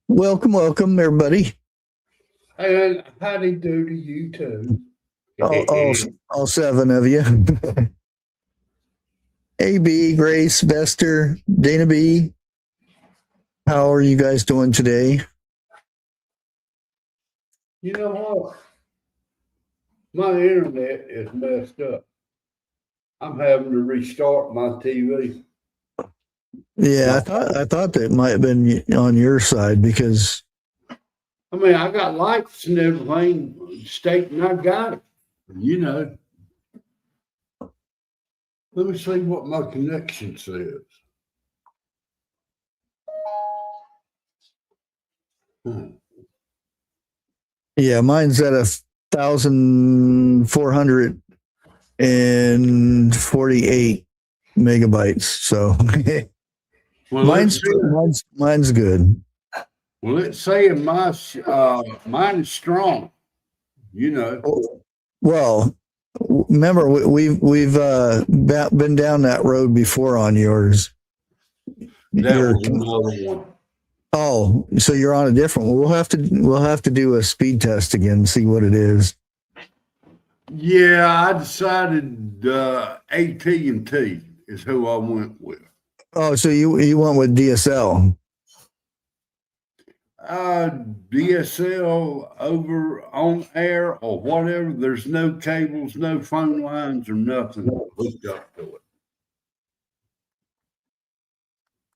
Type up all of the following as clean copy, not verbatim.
Welcome, everybody. And howdy do to you too. All seven of you. AB, Grace, Vester, Dana B. How are you guys doing today? You know what? My internet is messed up. I'm having to restart my TV. Yeah, I thought that might have been on your side because I mean, I got lights and everything stating I got it. You know. Let me see what my connection says. Yeah, mine's at 1,448 megabytes. So Well, mine's good. Well, it's saying mine is strong. You know. Well, remember we've been down that road before on yours. That was another one. Oh, so you're on a different one. We'll have to do a speed test again, see what it is. Yeah, I decided AT&T is who I went with. Oh, so you went with DSL? DSL over on air or whatever. There's no cables, no phone lines, or nothing hooked up to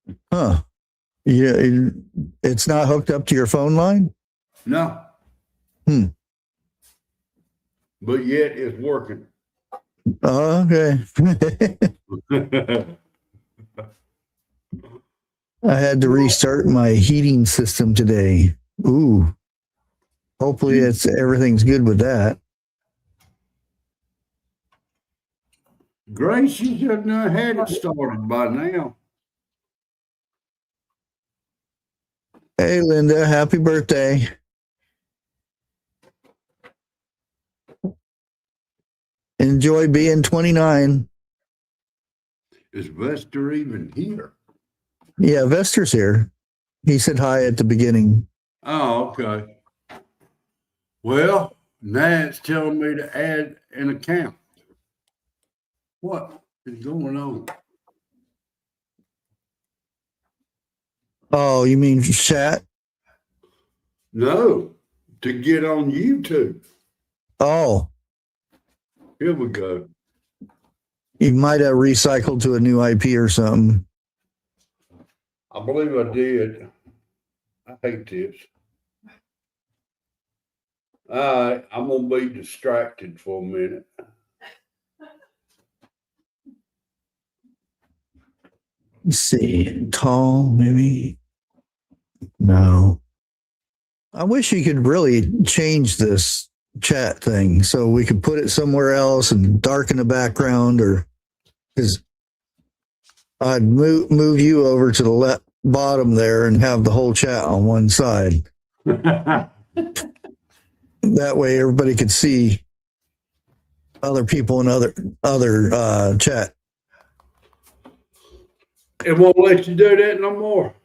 it. Huh. Yeah, it's not hooked up to your phone line? No. But yet it's working. Oh, okay. I had to restart my heating system today. Ooh. Hopefully everything's good with that. Grace, you should have had it started by now. Hey, Linda, happy birthday. Enjoy being 29. Is Vester even here? Yeah, Vester's here. He said hi at the beginning. Oh, okay. Well, now it's telling me to add an account. What is going on? Oh, you mean chat? No, to get on YouTube. Oh. Here we go. You might have recycled to a new IP or something. I believe I did. I hate this. All right, I'm going to be distracted for a minute. Let's see. Tall, maybe? No. I wish you could really change this chat thing so we could put it somewhere else and darken the background, or because I'd move you over to the left bottom there and have the whole chat on one side. That way everybody could see other people in other chat. It won't let you do that no more.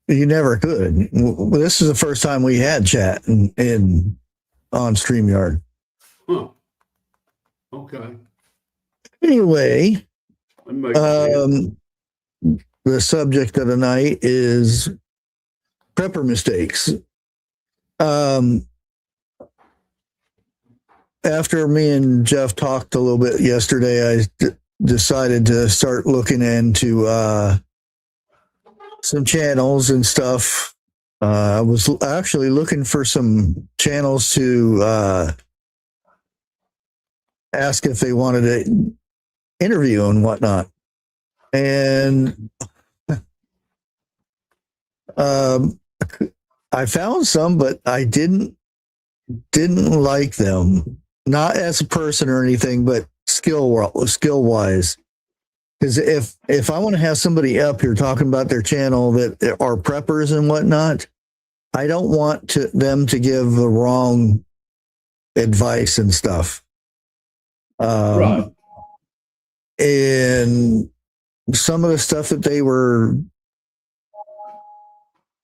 You never could. This is the first time we had chat in on StreamYard. Huh. Okay. Anyway, the subject of the night is prepper mistakes. After me and Jeff talked a little bit yesterday, I decided to start looking into some channels and stuff. I was actually looking for some channels to ask if they wanted to interview and whatnot. And I found some, but I didn't like them. Not as a person or anything, but skill wise. Because if I want to have somebody up here talking about their channel that are preppers and whatnot, I don't want them to give the wrong advice and stuff. Right. And some of the stuff that they were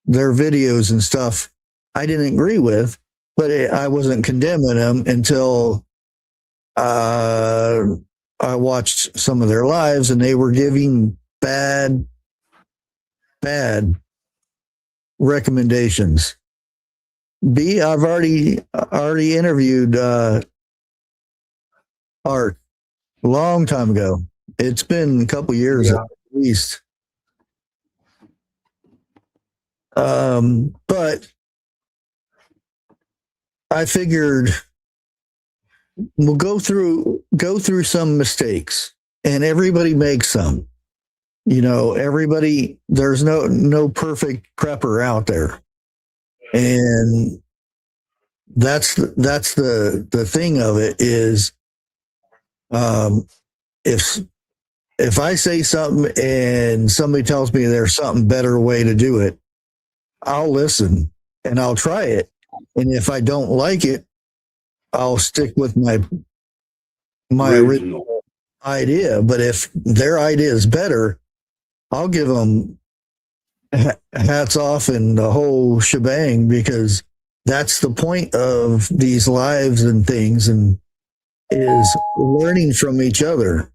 their videos and stuff I didn't agree with, but I wasn't condemning them until I watched some of their lives, and they were giving bad recommendations. I've already interviewed Art a long time ago. It's been a couple years at least. But I figured we'll go through some mistakes, and everybody makes some. You know, everybody, there's no perfect prepper out there. And that's the thing of it is, if I say something and somebody tells me there's something better way to do it, I'll listen and I'll try it. And if I don't like it, I'll stick with my original idea. But if their idea is better, I'll give them hats off and the whole shebang, because that's the point of these lives and things, and is learning from each other.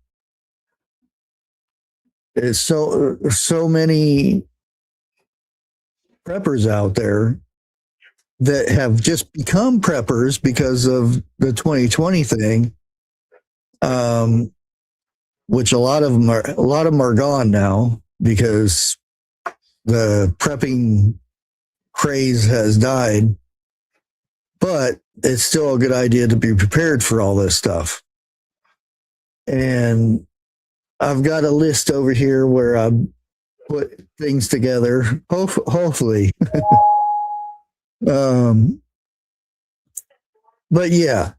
There's so many preppers out there that have just become preppers because of the 2020 thing, which a lot of them are gone now because the prepping craze has died. But it's still a good idea to be prepared for all this stuff. And I've got a list over here where I put things together, hopefully. But yeah,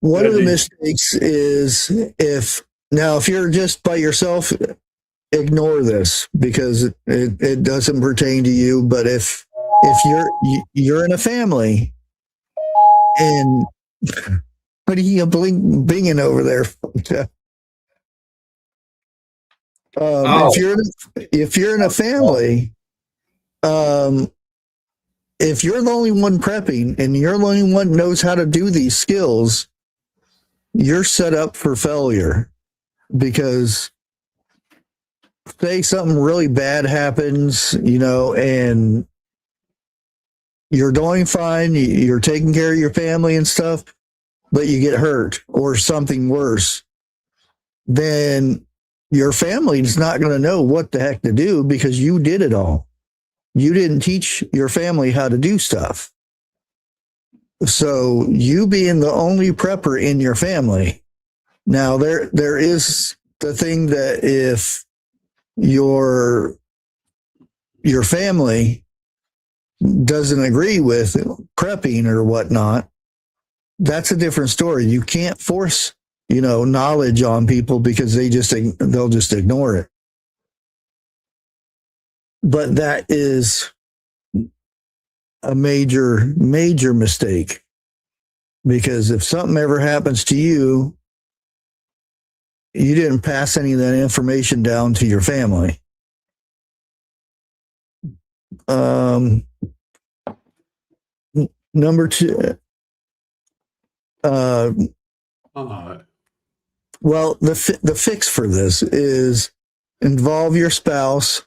one of the mistakes is if you're just by yourself, ignore this because it doesn't pertain to you. But if you're in a family, and what are you binging over there? If you're in a family, if you're the only one prepping and you're the only one knows how to do these skills, you're set up for failure. Because say something really bad happens, and you're doing fine, you're taking care of your family and stuff, but you get hurt or something worse, then your family is not going to know what the heck to do because you did it all. You didn't teach your family how to do stuff. So you being the only prepper in your family. Now there is the thing that if your family doesn't agree with prepping or whatnot, that's a different story. You can't force, knowledge on people because they'll just ignore it. But that is a major mistake, because if something ever happens to you, you didn't pass any of that information down to your family. Number two, well, the fix for this is involve your spouse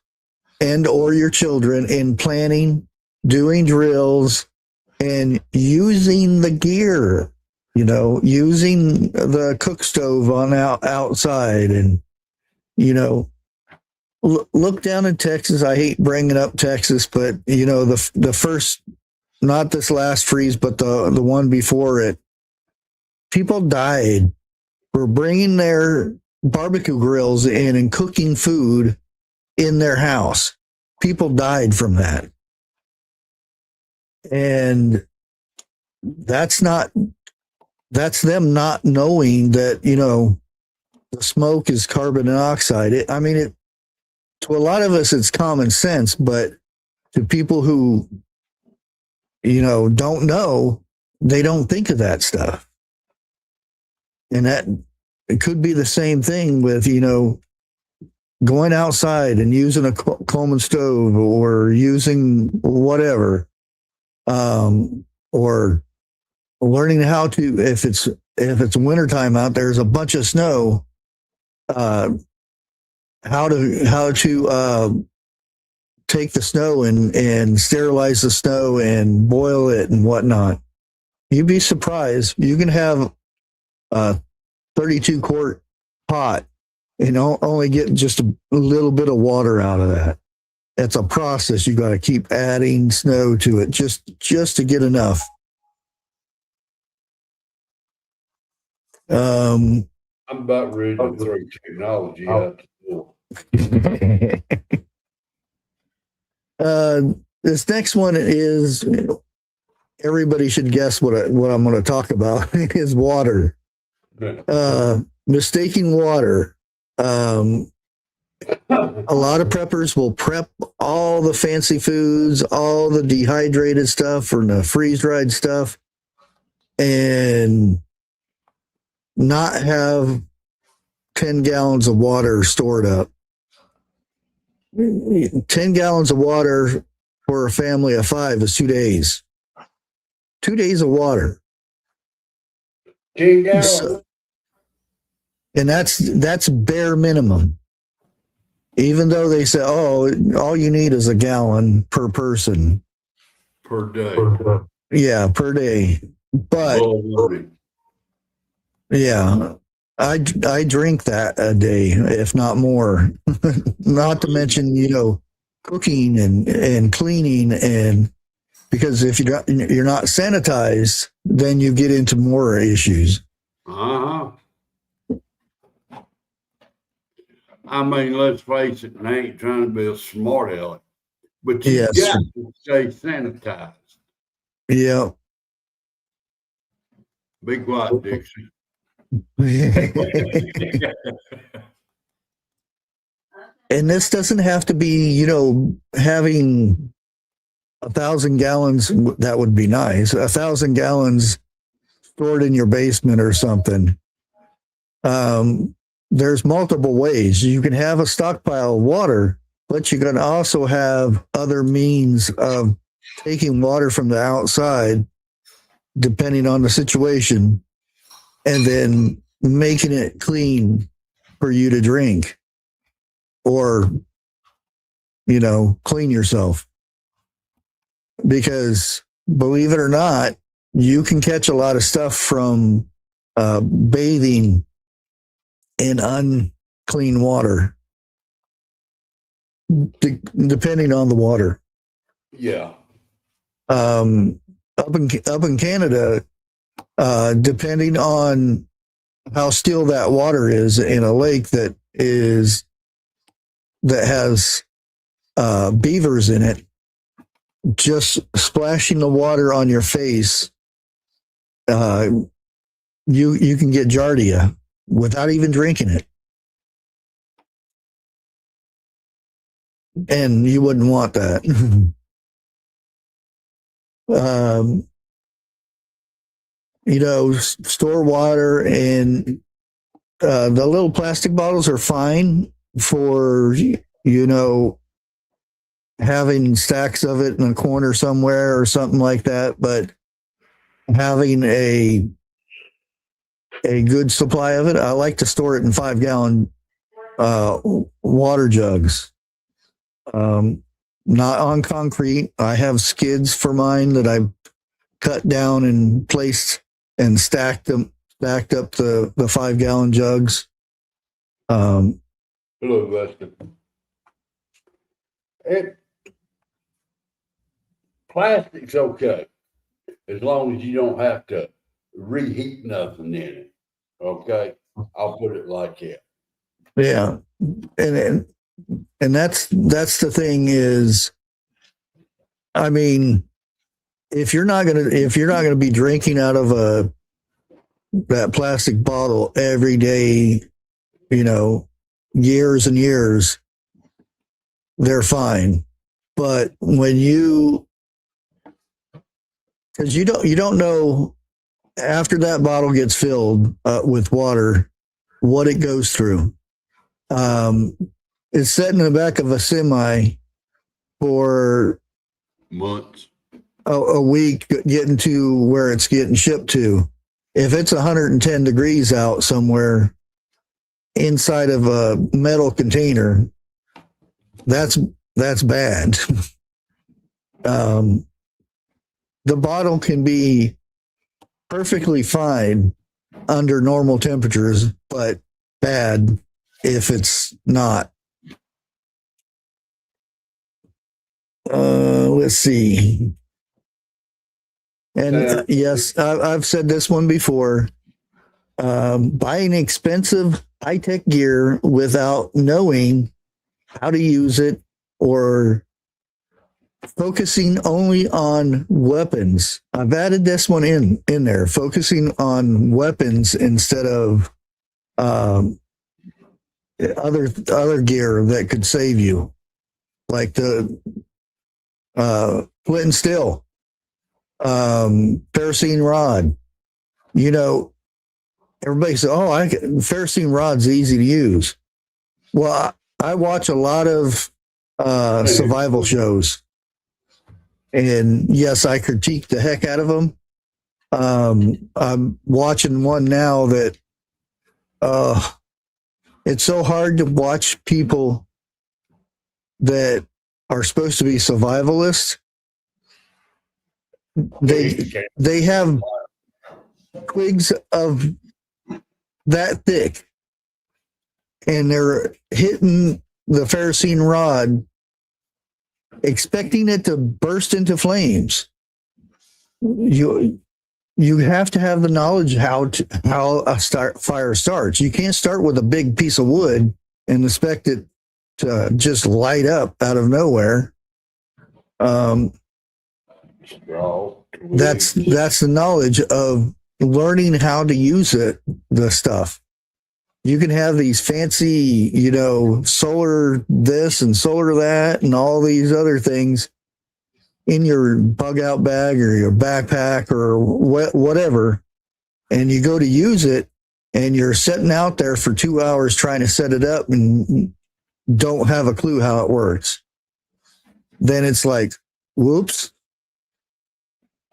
and or your children in planning, doing drills, and using the gear, using the cook stove on outside. And, look down in Texas. I hate bringing up Texas, but, the first, not this last freeze, but the one before it, people died for bringing their barbecue grills in and cooking food in their house. People died from that. And that's them not knowing that, the smoke is carbon monoxide. To a lot of us, it's common sense, but to people who, don't know, they don't think of that stuff. And that it could be the same thing with, going outside and using a Coleman stove or using whatever, or learning how to, if it's wintertime out there's a bunch of snow, how to take the snow and sterilize the snow and boil it and whatnot. You'd be surprised. You can have a 32 quart pot and only get just a little bit of water out of that. It's a process. You got to keep adding snow to it just to get enough. I'm about ready to throw technology out the door. This next one is, everybody should guess what I'm going to talk about is water. Mistaking water. A lot of preppers will prep all the fancy foods, all the dehydrated stuff or the freeze-dried stuff, and not have 10 gallons of water stored up. 10 gallons of water for a family of 5 is 2 days. 2 days of water. 10 gallons. So, and that's bare minimum. Even though they say, oh, all you need is a gallon per person. Per day. Yeah, per day. But yeah, I drink that a day, if not more. Not to mention, cooking and cleaning, and because if you're not sanitized, then you get into more issues. Uh-huh. I mean, let's face it, and I ain't trying to be a smart aleck, but you got to stay sanitized. Yeah. Be quiet, Dixie. And this doesn't have to be, having 1,000 gallons. That would be nice. 1,000 gallons stored in your basement or something. There's multiple ways. You can have a stockpile of water, but you can also have other means of taking water from the outside, depending on the situation, and then making it clean for you to drink or, clean yourself. Because believe it or not, you can catch a lot of stuff from bathing in unclean water, depending on the water. Yeah. Up in Canada, depending on how still that water is in a lake that has beavers in it, just splashing the water on your face, you can get giardia without even drinking it. And you wouldn't want that. Store water, and the little plastic bottles are fine for, having stacks of it in a corner somewhere or something like that. But having a good supply of it, I like to store it in 5-gallon water jugs. Not on concrete. I have skids for mine that I've cut down and placed and stacked up the 5-gallon jugs. Hello, Lester. Plastic's okay, as long as you don't have to reheat nothing in it. Okay, I'll put it like that. Yeah, and that's the thing is, I mean, if you're not gonna be drinking out of that plastic bottle every day, years and years, they're fine. But when because you don't know after that bottle gets filled with water what it goes through. is set in the back of a semi for months. a week getting to where it's getting shipped to. If it's 110 degrees out somewhere inside of a metal container, that's bad. The bottle can be perfectly fine under normal temperatures, but bad if it's not. Let's see. And yes, I've said this one before. Buying expensive high-tech gear without knowing how to use it, or focusing only on weapons. I've added this one in there, focusing on weapons instead of other gear that could save you, like the flint and steel, ferrocene rod. You know, everybody says, "Oh, ferrocene rod's easy to use." Well, I watch a lot of survival shows, and yes, I critique the heck out of them. I'm watching one now that it's so hard to watch people that are supposed to be survivalists. They have twigs of that thick, and they're hitting the ferrocene rod, expecting it to burst into flames. You have to have the knowledge how a fire starts. You can't start with a big piece of wood and expect it to just light up out of nowhere. That's the knowledge of learning how to use the stuff. You can have these fancy, solar this and solar that and all these other things in your bug out bag or your backpack or whatever, and you go to use it and you're sitting out there for 2 hours trying to set it up and don't have a clue how it works. Then it's like, whoops.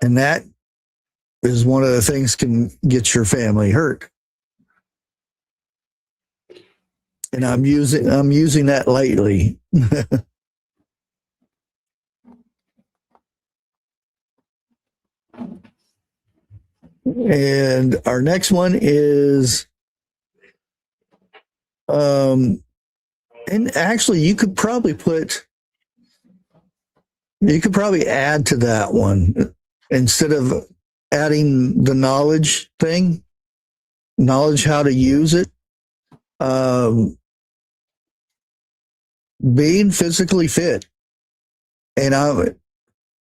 And that is one of the things can get your family hurt. And I'm using that lately. And our next one is, and actually you could probably add to that one instead of adding the knowledge how to use it. Being physically fit, and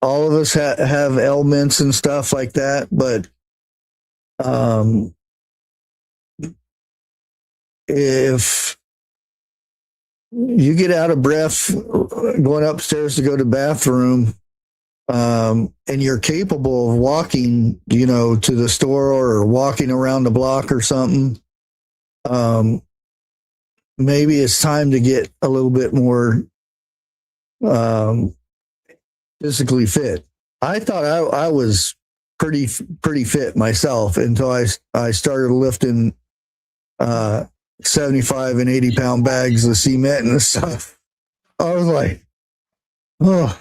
all of us have ailments and stuff like that, but if you get out of breath going upstairs to go to the bathroom, and you're capable of walking, to the store or walking around the block or something, maybe it's time to get a little bit more physically fit. I thought I was pretty fit myself until I started lifting 75 and 80 pound bags of cement and stuff. I was like, oh.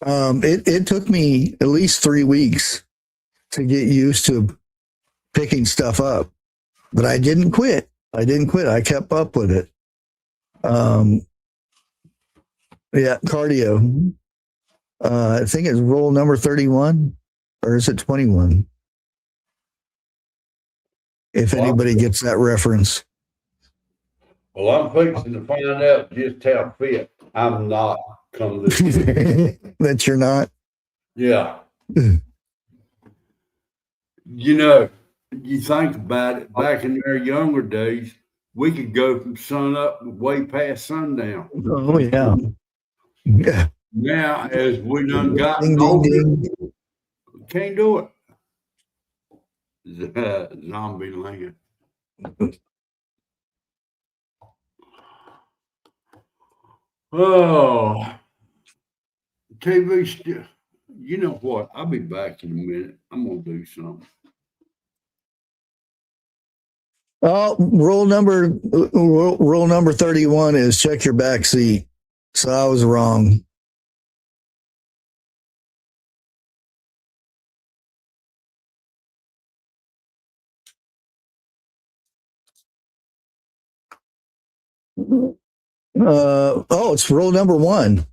It took me at least 3 weeks to get used to picking stuff up, but I didn't quit. I kept up with it. Cardio. I think it's rule number 31, or is it 21? If anybody gets that reference. Well, I'm fixing to find out just how fit I'm not coming this week. That you're not? Yeah. You think about it, back in our younger days, we could go from sun up way past sundown. Oh, yeah. Yeah. Now, as we done gotten older, can't do it. Zombie land. Oh, TV still. You know what? I'll be back in a minute. I'm gonna do something. Oh, rule number 31 is check your back seat. So I was wrong. It's rule number 1.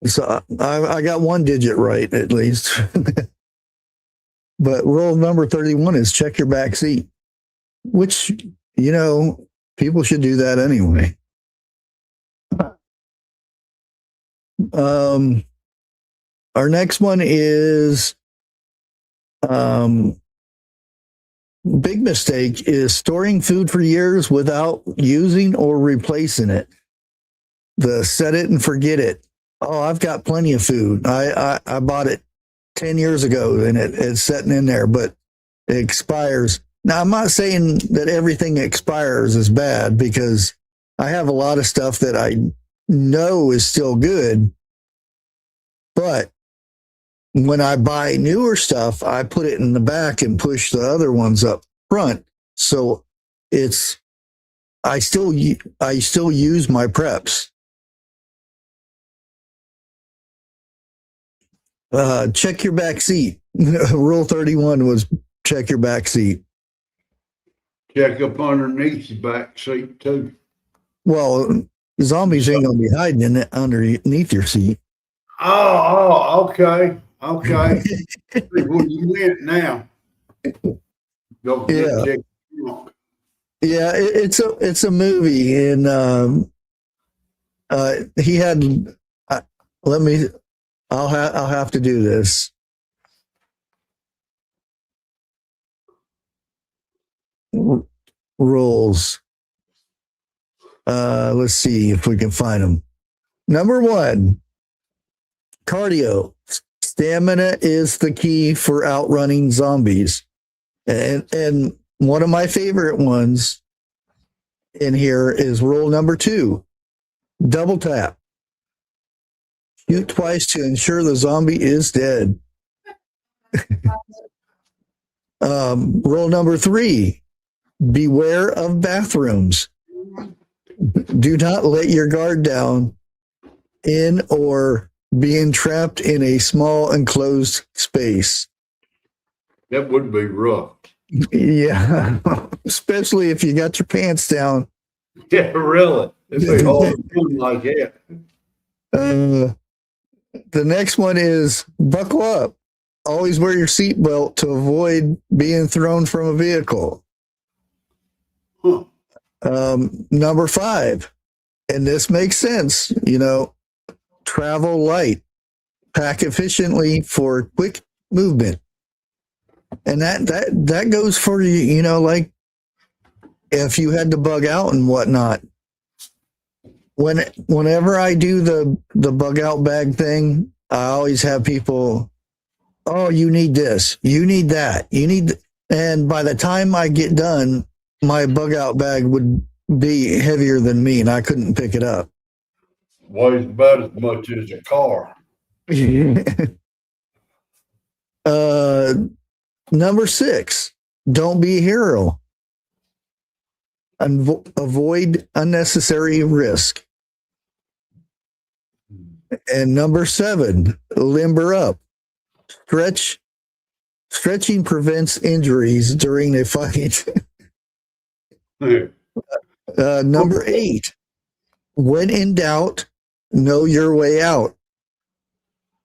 So I got 1 digit right at least. But rule number 31 is check your back seat, which, people should do that anyway. Our next one is big mistake is storing food for years without using or replacing it. The set it and forget it. Oh, I've got plenty of food. I bought it 10 years ago and it's sitting in there, but it expires. Now, I'm not saying that everything expires is bad, because I have a lot of stuff that I know is still good, but when I buy newer stuff, I put it in the back and push the other ones up front. So I still use my preps. Check your back seat. Rule 31 was check your back seat. Check up underneath the back seat too. Well, zombies ain't gonna be hiding in it underneath your seat. Oh, okay. Okay. Where you went now? Don't Yeah. check. Yeah, it's a movie, and he had. I'll have to do this. Rules. Let's see if we can find them. Number 1, cardio. Stamina is the key for outrunning zombies. And one of my favorite ones in here is rule number 2, double tap. Shoot twice to ensure the zombie is dead. Rule number 3, beware of bathrooms. Do not let your guard down in or being trapped in a small enclosed space. That would be rough. Yeah, especially if you got your pants down. Yeah, really. It'd be hard to do like that. The next one is buckle up. Always wear your seatbelt to avoid being thrown from a vehicle. Huh. Number 5, and this makes sense, travel light, pack efficiently for quick movement. And that goes for, like if you had to bug out and whatnot. Whenever I do the bug out bag thing, I always have people, oh, you need this, you need that, and by the time I get done, my bug out bag would be heavier than me and I couldn't pick it up. Weighs about as much as a car. Number 6, don't be a hero. Avoid unnecessary risk. And number 7, limber up. Stretching prevents injuries during a fight. Number 8, when in doubt, know your way out,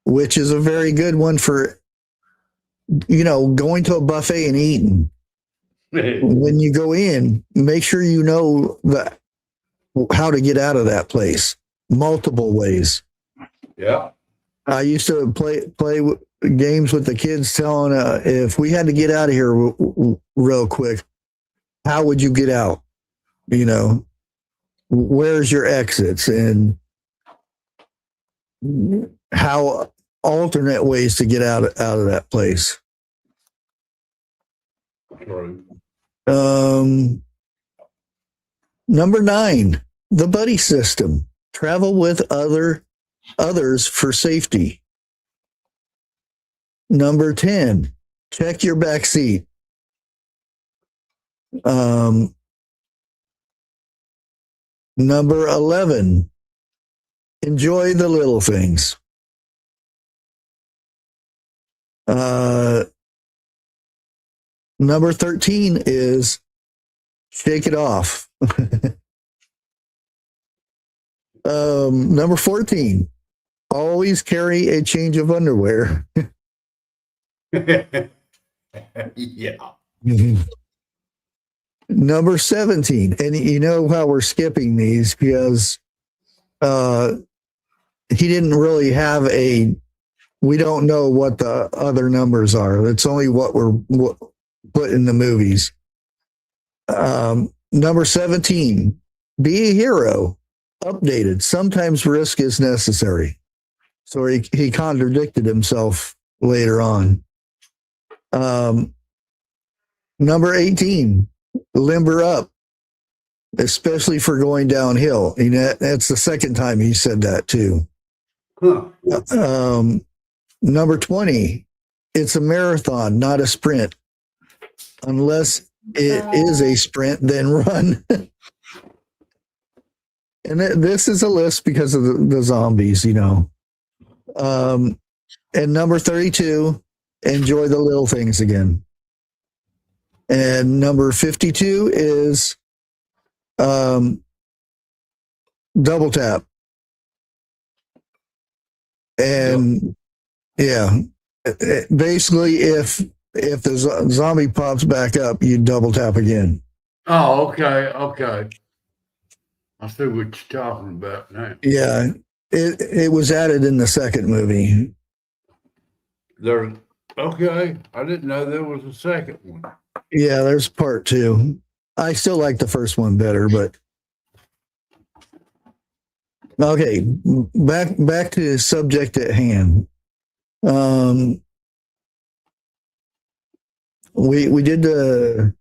which is a very good one for, going to a buffet and eating. When you go in, make sure you know how to get out of that place. Multiple ways. Yeah. I used to play games with the kids, telling if we had to get out of here real quick, how would you get out? Where's your exits, and how alternate ways to get out of that place. True. Number 9, the buddy system. Travel with others for safety. Number 10, check your back seat. Number 11, enjoy the little things. Number 13 is shake it off. Number 14, always carry a change of underwear. Yeah. Number 17, and you know how we're skipping these because he didn't really have we don't know what the other numbers are. It's only what we're put in the movies. Number 17, be a hero. Updated. Sometimes risk is necessary. So he contradicted himself later on. Number 18, limber up, especially for going downhill. And that's the second time he said that too. Huh. Number 20, it's a marathon, not a sprint. Unless it is a sprint, then run. And this is a list because of the zombies, you know. And number 32, enjoy the little things again. And number 52 is double tap. And yeah, basically if the zombie pops back up, you double tap again. Oh, okay. I see what you're talking about now. Yeah, it was added in the second movie. Okay. I didn't know there was a second one. Yeah, there's part 2. I still like the first one better, but okay, back to the subject at hand. We did the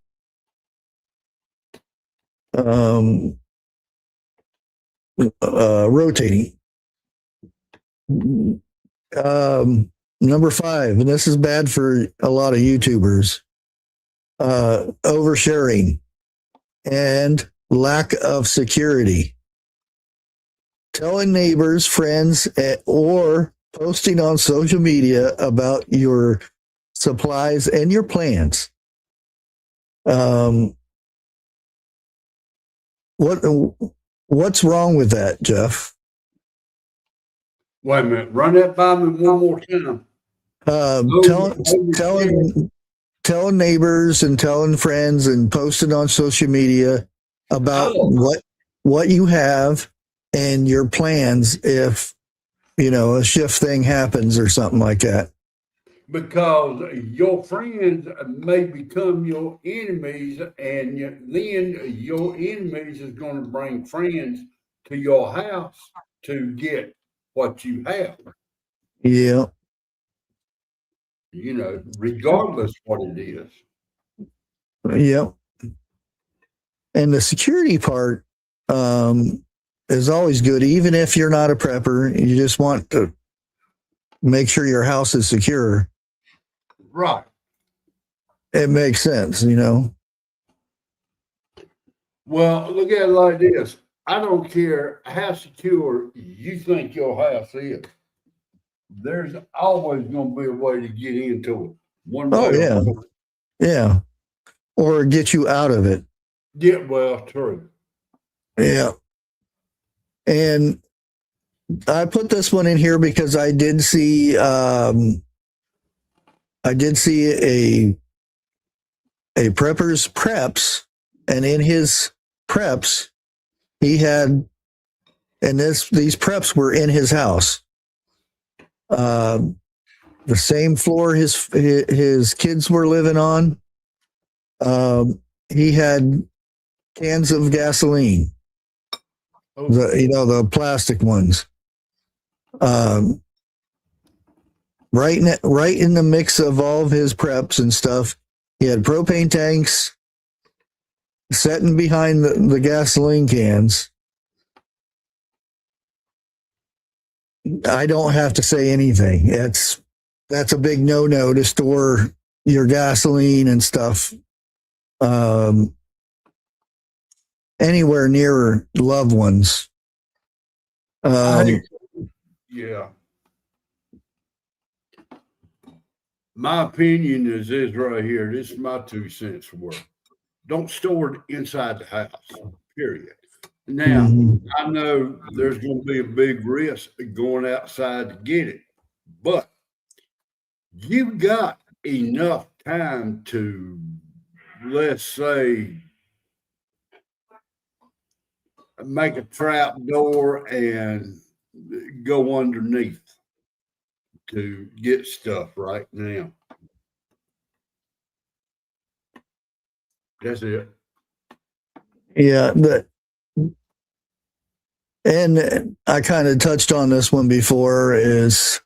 rotating. Number 5, and this is bad for a lot of YouTubers, oversharing and lack of security. Telling neighbors, friends, or posting on social media about your supplies and your plans. What's wrong with that, Jeff? Wait a minute. Run that by me one more time. Telling neighbors and telling friends and posting on social media about what you have and your plans if a shift thing happens or something like that. Because your friends may become your enemies, and then your enemies is going to bring friends to your house to get what you have. Yeah. Regardless what it is. Yeah. And the security part is always good, even if you're not a prepper. You just want to make sure your house is secure. Right. It makes sense, Well, look at it like this. I don't care how secure you think your house is. There's always going to be a way to get into it. One way. Oh, yeah. Yeah. Or get you out of it. Yeah, well, true. Yeah. And I put this one in here because I did see a prepper's preps, and in his preps, he had, and these preps were in his house. The same floor his kids were living on. He had cans of gasoline, the plastic ones. Right in the mix of all of his preps and stuff, he had propane tanks, sitting behind the gasoline cans, I don't have to say anything. That's a big no-no to store your gasoline and stuff anywhere near loved ones. Yeah. My opinion is this right here. This is my 2 cents worth. Don't store it inside the house, period. Now, I know there's going to be a big risk going outside to get it, but you've got enough time to, let's say, make a trap door and go underneath to get stuff right now. That's it. Yeah, and I kind of touched on this one before, is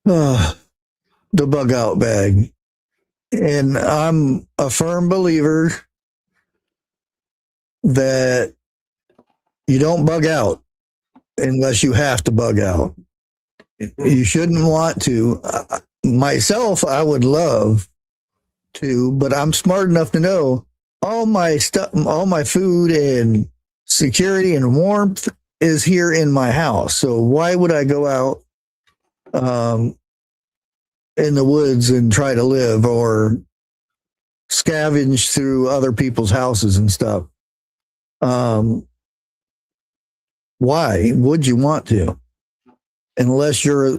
the bug out bag. And I'm a firm believer that you don't bug out unless you have to bug out. You shouldn't want to. Myself, I would love to, but I'm smart enough to know all my stuff, all my food and security and warmth is here in my house. So why would I go out in the woods and try to live or scavenge through other people's houses and stuff? Why would you want to? Unless you're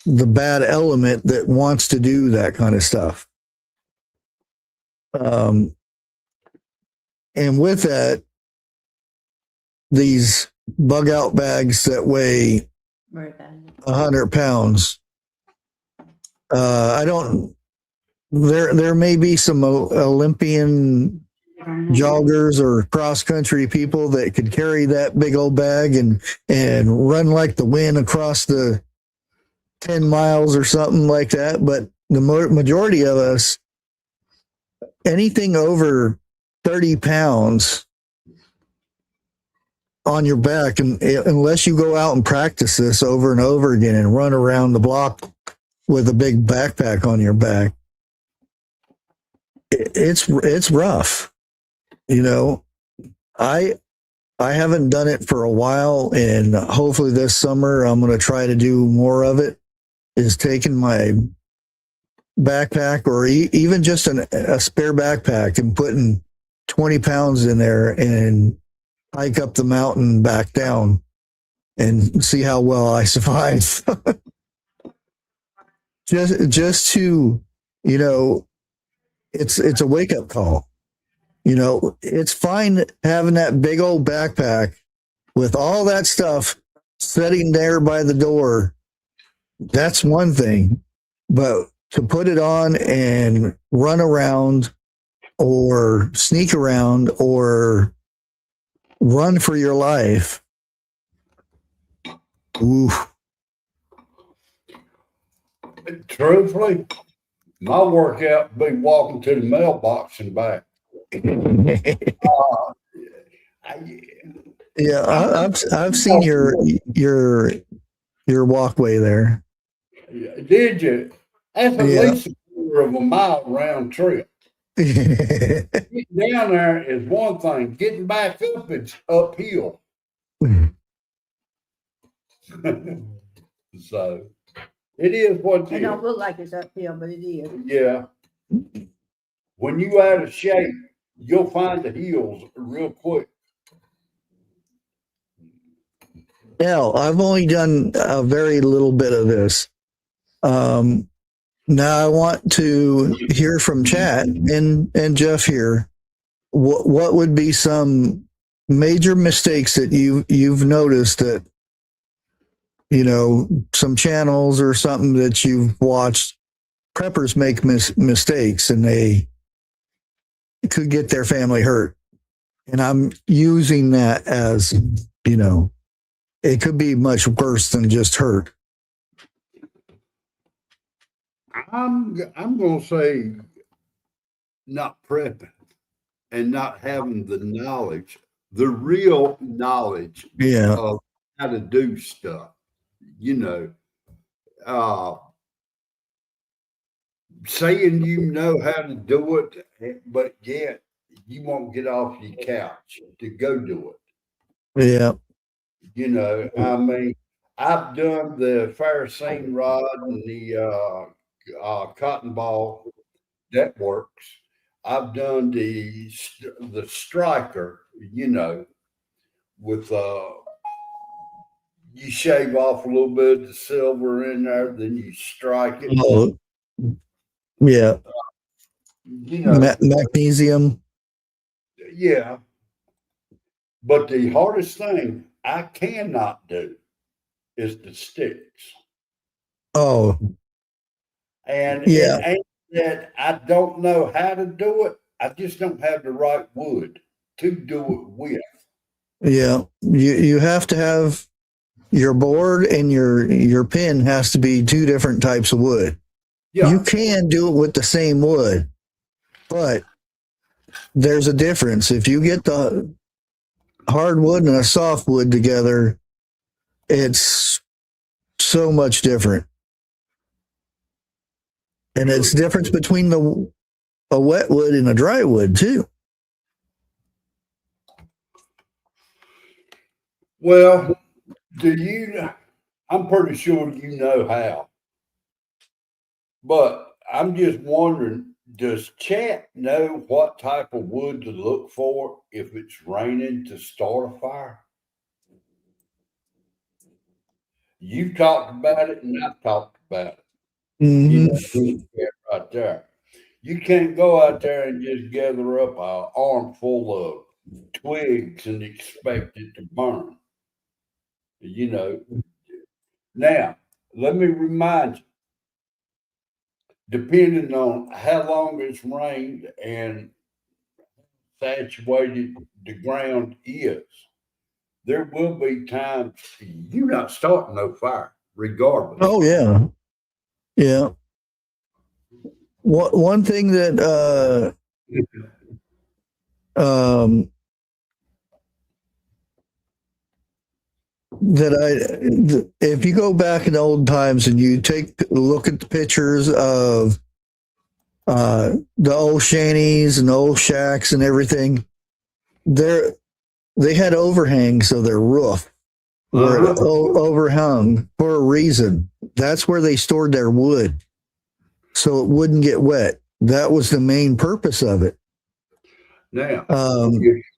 the bad element that wants to do that kind of stuff. And with that, these bug out bags that weigh 100 pounds, I don't, there may be some Olympian joggers or cross country people that could carry that big old bag and run like the wind across the 10 miles or something like that. But the majority of us, anything over 30 pounds on your back, and unless you go out and practice this over and over again and run around the block with a big backpack on your back, it's rough. You know, I haven't done it for a while, and hopefully this summer I'm going to try to do more of it, is taking my backpack or even just a spare backpack and putting 20 pounds in there and hike up the mountain back down and see how well I survive. just to, you know, it's a wake up call. You know, it's fine having that big old backpack with all that stuff sitting there by the door. That's one thing, but to put it on and run around or sneak around or run for your life, oof. Truthfully, my workout would be walking to the mailbox and back. Yeah, I've seen your walkway there. Did you? That's at least a quarter of a mile round trip. Getting down there is one thing. Getting back up, it's uphill. So it is what it don't look like it's uphill, but it is. Yeah. When you out of shape, you'll find the hills real quick. Now, I've only done a very little bit of this. Now I want to hear from Chad and Jeff here. What would be some major mistakes that you've noticed that, you know, some channels or something that you've watched, preppers make mistakes and they could get their family hurt. And I'm using that as, you know, it could be much worse than just hurt. I'm gonna say not prepping. and not having the knowledge, the real knowledge Yeah. of how to do stuff. You know, saying you know how to do it, but yet you won't get off your couch to go do it. Yeah. You know, I mean, I've done the Ferrocene rod and the cotton ball. That works. I've done the striker, you know, with you shave off a little bit of the silver in there, then you strike it. Oh, yeah. You know, Magnesium. yeah. But the hardest thing I cannot do is the sticks. Oh, And yeah. it ain't that I don't know how to do it. I just don't have the right wood to do it with. Yeah. You have to have your board, and your pin has to be two different types of wood. Yeah. You can do it with the same wood, but there's a difference. If you get the hardwood and a softwood together, it's so much different. And it's difference between a wet wood and a dry wood too. Well, I'm pretty sure you know how. But I'm just wondering, does chat know what type of wood to look for if it's raining to start a fire? You've talked about it and I've talked about it. You know, right there. You can't go out there and just gather up an armful of twigs and expect it to burn. You know. Now, let me remind you, depending on how long it's rained and saturated the ground is, there will be times you're not starting no fire, regardless. Oh yeah, yeah. One thing that if you go back in old times and you take a look at the pictures of the old shanties and old shacks and everything, they had overhangs of their roof where it overhung for a reason. That's where they stored their wood, so it wouldn't get wet. That was the main purpose of it. Now,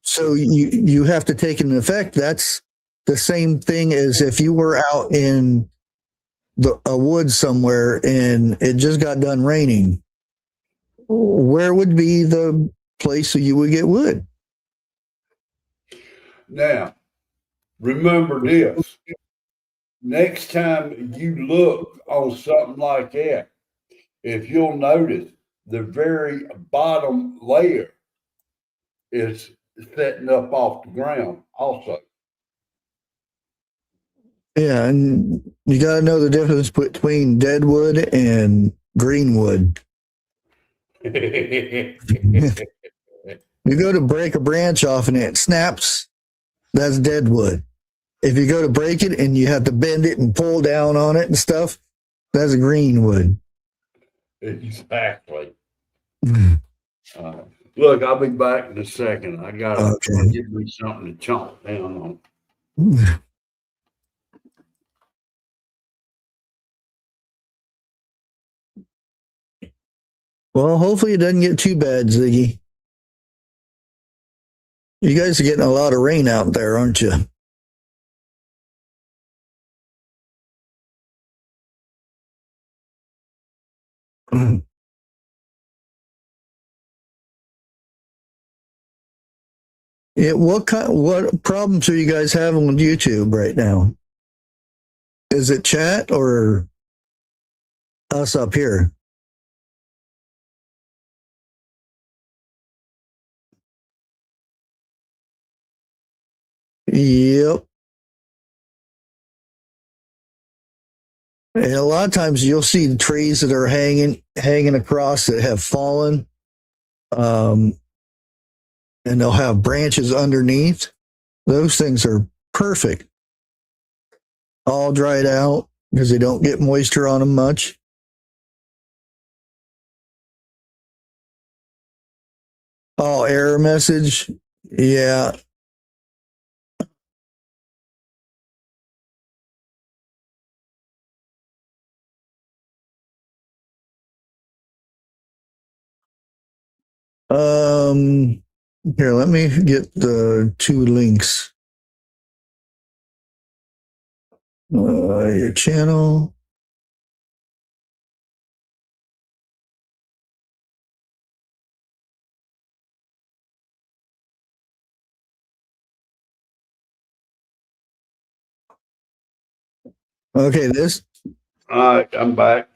so you have to take into effect that's the same thing as if you were out in a woods somewhere and it just got done raining. Where would be the place you would get wood? Now, remember this. Next time you look on something like that, if you'll notice, the very bottom layer is setting up off the ground also. Yeah, and you got to know the difference between dead wood and green wood. You go to break a branch off and it snaps, that's dead wood. If you go to break it and you have to bend it and pull down on it and stuff, that's green wood. Exactly. Look, I'll be back in a second. I gotta give me something to chomp down on. Well, hopefully it doesn't get too bad, Ziggy. You guys are getting a lot of rain out there, aren't you? Yeah, what problems are you guys having with YouTube right now? Is it chat or us up here? Yep. And a lot of times you'll see the trees that are hanging across that have fallen. and they'll have branches underneath. Those things are perfect. All dried out because they don't get moisture on them much. Oh, error message. Yeah. Here, let me get the two links. Your channel. Okay, All right, I'm back.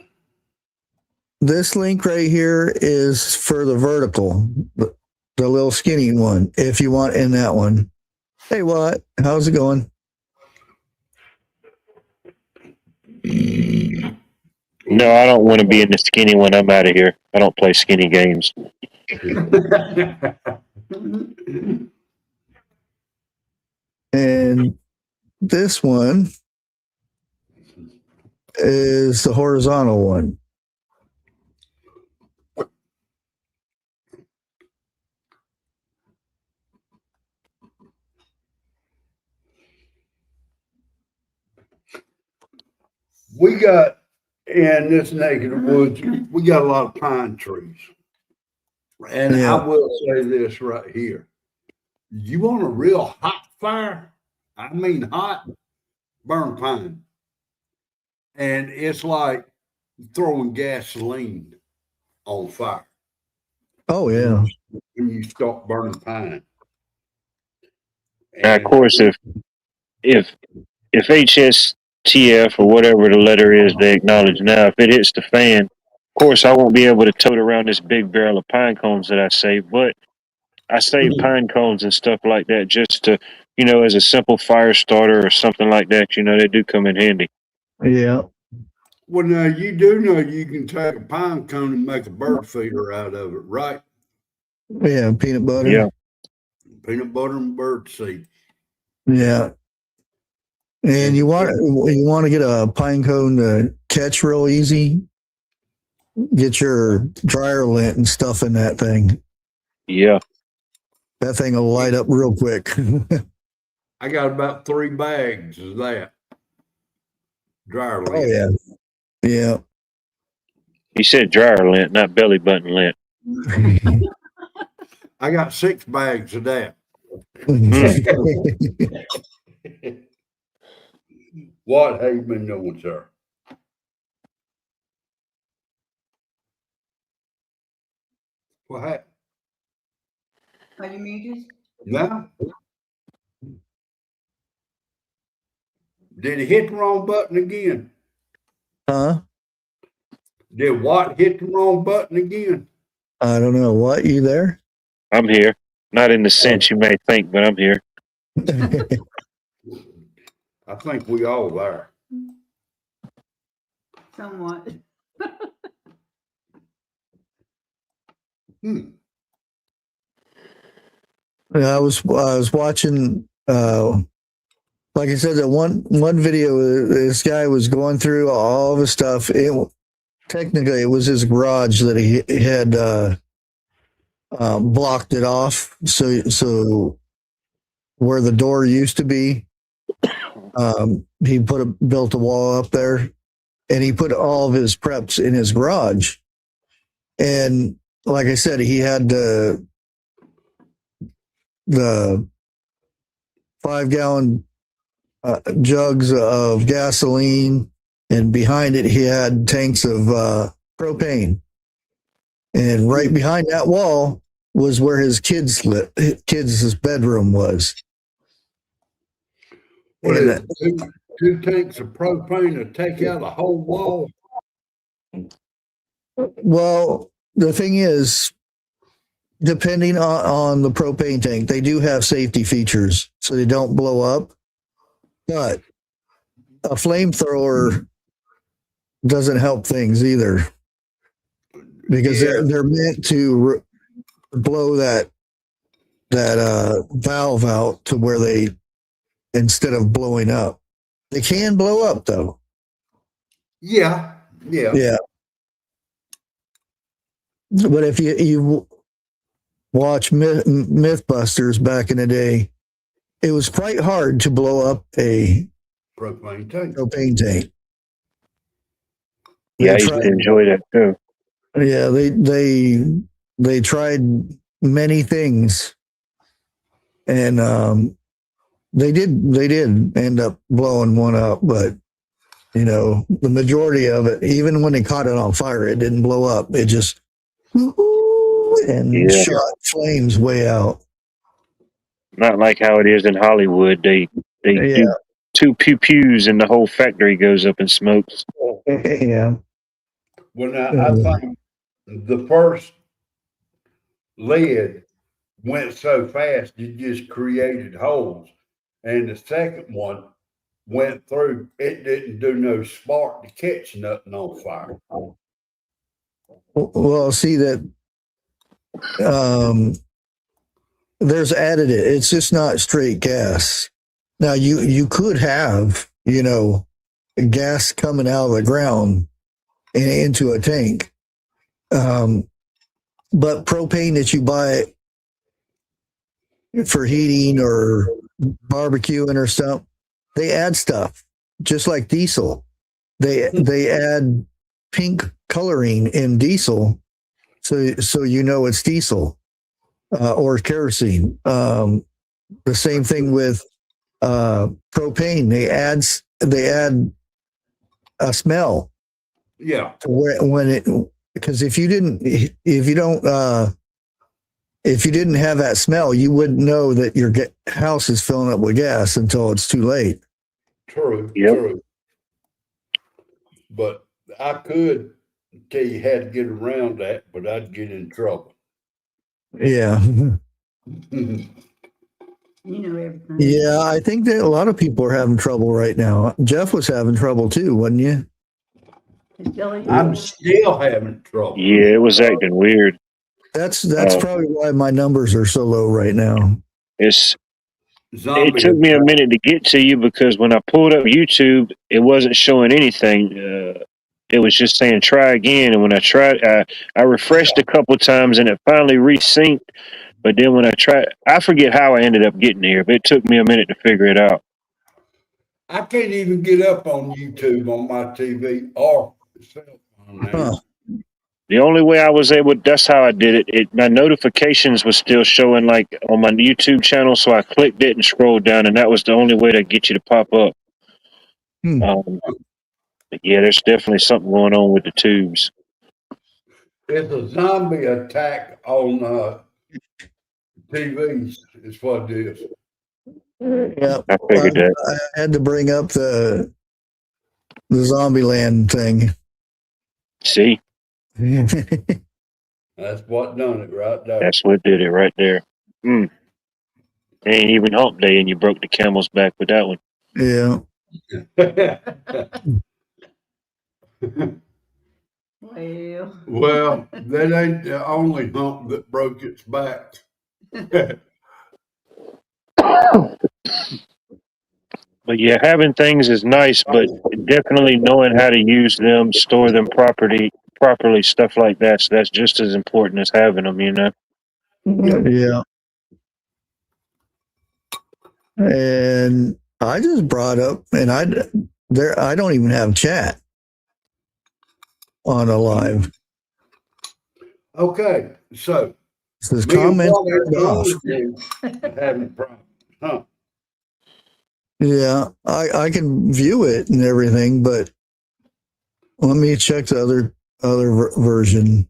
this link right here is for the vertical, the little skinny one, if you want in that one. Hey, what? How's it going? No, I don't want to be in the skinny one. I'm out of here. I don't play skinny games. And this one is the horizontal one. We got in this neck of the woods, we got a lot of pine trees. And Yeah. I will say this right here. You want a real hot fire? I mean hot, burn pine. And it's like throwing gasoline on fire Oh, yeah. when you start burning pine. Now, of course, if HSTF or whatever the letter is they acknowledge now, if it hits the fan, of course, I won't be able to tote around this big barrel of pine cones that I save, but I save pine cones and stuff like that just to, as a simple fire starter or something like that. They do come in handy. Yeah. Well, now you do know you can take a pine cone and make a bird feeder out of it, right? Yeah. Peanut butter. Yeah. Peanut butter and bird seed. Yeah. And you want to get a pine cone to catch real easy, get your dryer lint and stuff in that thing. Yeah. That thing will light up real quick. I got about 3 bags of that. Dryer lint. Oh, yeah. Yeah. You said dryer lint, not belly button lint. I got 6 bags of that. What have you been doing, sir? What happened? Are you muted? No. Did he hit the wrong button again? Huh? Did what hit the wrong button again? I don't know. What? You there? I'm here. Not in the sense you may think, but I'm here. I think we all there. Somewhat. I was watching, like I said, that one video. This guy was going through all the stuff. Technically, it was his garage that he had blocked it off. So where the door used to be, he built a wall up there, and he put all of his preps in his garage. And like I said, he had the 5-gallon jugs of gasoline, and behind it he had tanks of propane. And right behind that wall was where his kids' bedroom was. Well, two tanks of propane to take out a whole wall. Well, the thing is, depending on the propane tank, they do have safety features so they don't blow up. But a flamethrower doesn't help things either, because they're meant to blow that valve out to where they, instead of blowing up. They can blow up though. Yeah. Yeah. But if you watch Mythbusters back in the day, it was quite hard to blow up a Propane tank. propane tank. Yeah, I They used to tried, enjoy that too. yeah, they tried many things, and they did end up blowing one up, but you know, the majority of it, even when they caught it on fire, it didn't blow up. It just and Yeah. shot flames way out. Not like how it is in Hollywood. They Yeah. do 2 pew pews and the whole factory goes up in smokes. Yeah. Well, now I think the first lead went so fast it just created holes, and the second one went through. It didn't do no spark to catch nothing on fire. Well, see that there's additive. It's just not straight gas. Now you could have, you know, gas coming out of the ground and into a tank. But propane that you buy for heating or barbecuing or stuff, they add stuff just like diesel. They add pink coloring in diesel, so you know it's diesel or kerosene. The same thing with propane. They add a smell Yeah, to where when it, because if you didn't have that smell, you wouldn't know that your house is filling up with gas until it's too late. true, Yep. true. But I could tell you how to get around that, but I'd get in trouble. Yeah. You know everything. Yeah, I think that a lot of people are having trouble right now. Jeff was having trouble too, wasn't you? I'm still having trouble. Yeah, it was acting weird. That's Oh. probably why my numbers are so low right now. It Zombie took me a attack. minute to get to you because when I pulled up YouTube, it wasn't showing anything. It was just saying try again, and when I tried, I refreshed a couple times, and it finally resynced. But then when I tried, I forget how I ended up getting here, but it took me a minute to figure it out. I can't even get up on YouTube on my TV or cell phone now. Huh. The only way I was able, that's how I did it. My notifications was still showing like on my YouTube channel, so I clicked it and scrolled down, and that was the only way to get you to pop up. Hmm. Yeah, there's definitely something going on with the tubes. It's a zombie attack on TVs, is what it is. Yeah, I figured that. I had to bring up the Zombieland thing. See, That's what done it right there. that's what did it right there. Ain't even hump day, and you broke the camel's back with that one. Yeah. Well, Well, that ain't the only hump that broke its back. But yeah, having things is nice, but definitely knowing how to use them, store them properly, stuff like that. So that's just as important as having them, you know. Yeah. And I just brought up, and I don't even have chat on a live. Okay, so It says me and comments Wally turned off. having problems, huh? Yeah, I can view it and everything, but let me check the other version.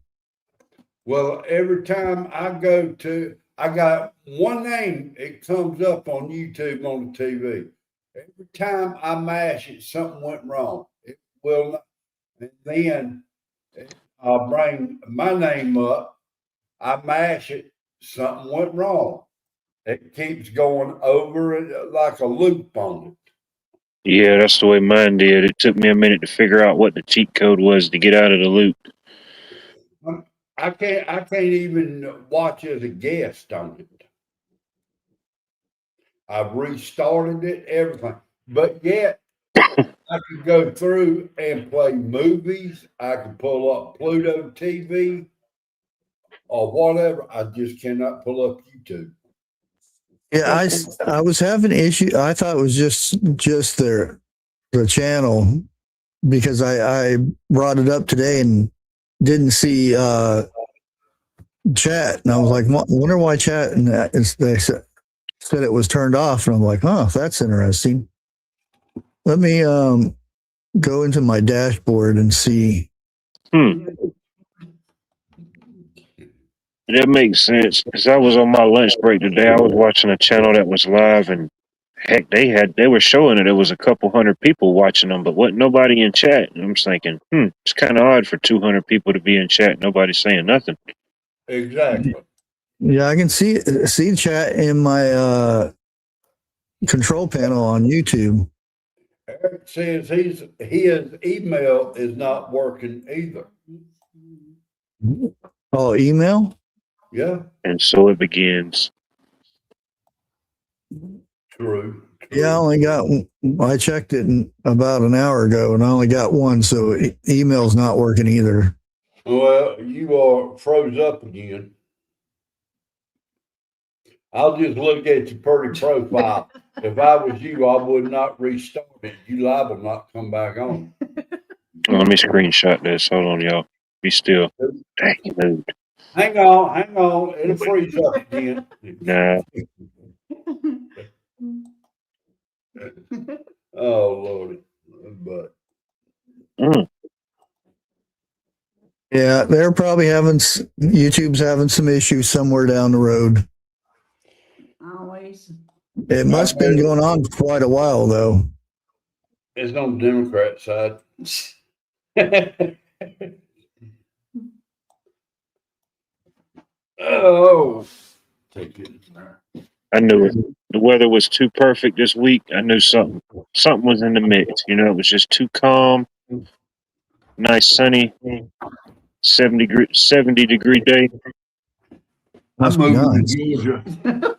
Well, every time I go to, I got one name, it comes up on YouTube on the TV. Every time I mash it, something went wrong. It will not. And then I'll bring my name up, I mash it, something went wrong. It keeps going over it like a loop on it. Yeah, that's the way mine did. It took me a minute to figure out what the cheat code was to get out of the loop. I can't even watch as a guest on it. I've restarted it, everything. But yet, I could go through and play movies. I could pull up Pluto TV or whatever. I just cannot pull up YouTube. Yeah, I was having issue. I thought it was just the channel because I brought it up today and didn't see chat, and I was like, wonder why chat, and they said it was turned off, and I'm like, oh, that's interesting. Let me go into my dashboard and see. That makes sense because I was on my lunch break today. I was watching a channel that was live, and heck, they were showing it. There was a couple hundred people watching them, but wasn't nobody in chat. And I'm just thinking, it's kind of odd for 200 people to be in chat. Nobody's saying nothing. Exactly. Yeah, I can see chat in my control panel on YouTube. Eric says his email is not working either. Oh, email? Yeah, And so it begins. true. Yeah, I checked it about an hour ago, and I only got one, so email's not working either. Well, you are froze up again. I'll just look at your pretty profile. If I was you, I would not restart it. You liable not come back on. Let me screenshot this. Hold on, y'all. Be still. Dang, it moved. Hang on. It'll freeze up again. Nah. Oh, Lordy. But Yeah, they're probably YouTube's having some issues somewhere down the road. Always. It must have been going on for quite a while, though. it's on the Democrat side. Oh, take it. I knew it. The weather was too perfect this week. I knew something was in the mix. You know, it was just too calm, nice sunny, 70 degree day. I'm Must be moving nice. to Georgia.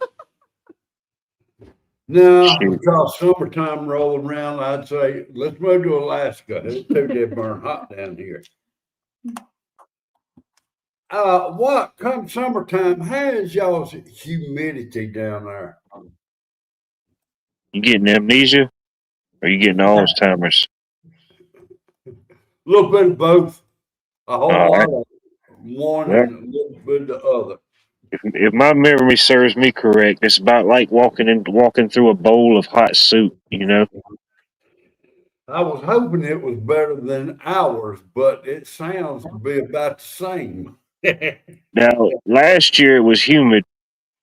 No, Shoot. because summertime rolling around, I'd say let's move to Alaska. It's too damn burn hot down here. What come summertime? How is y'all's humidity down there? You getting amnesia or you getting Alzheimer's? A little bit of both. A whole All lot right. of one Yeah. and a little bit of the other. If my memory serves me correct, it's about like walking through a bowl of hot soup, you know? I was hoping it was better than ours, but it sounds to be about the same. Now, last year it was humid.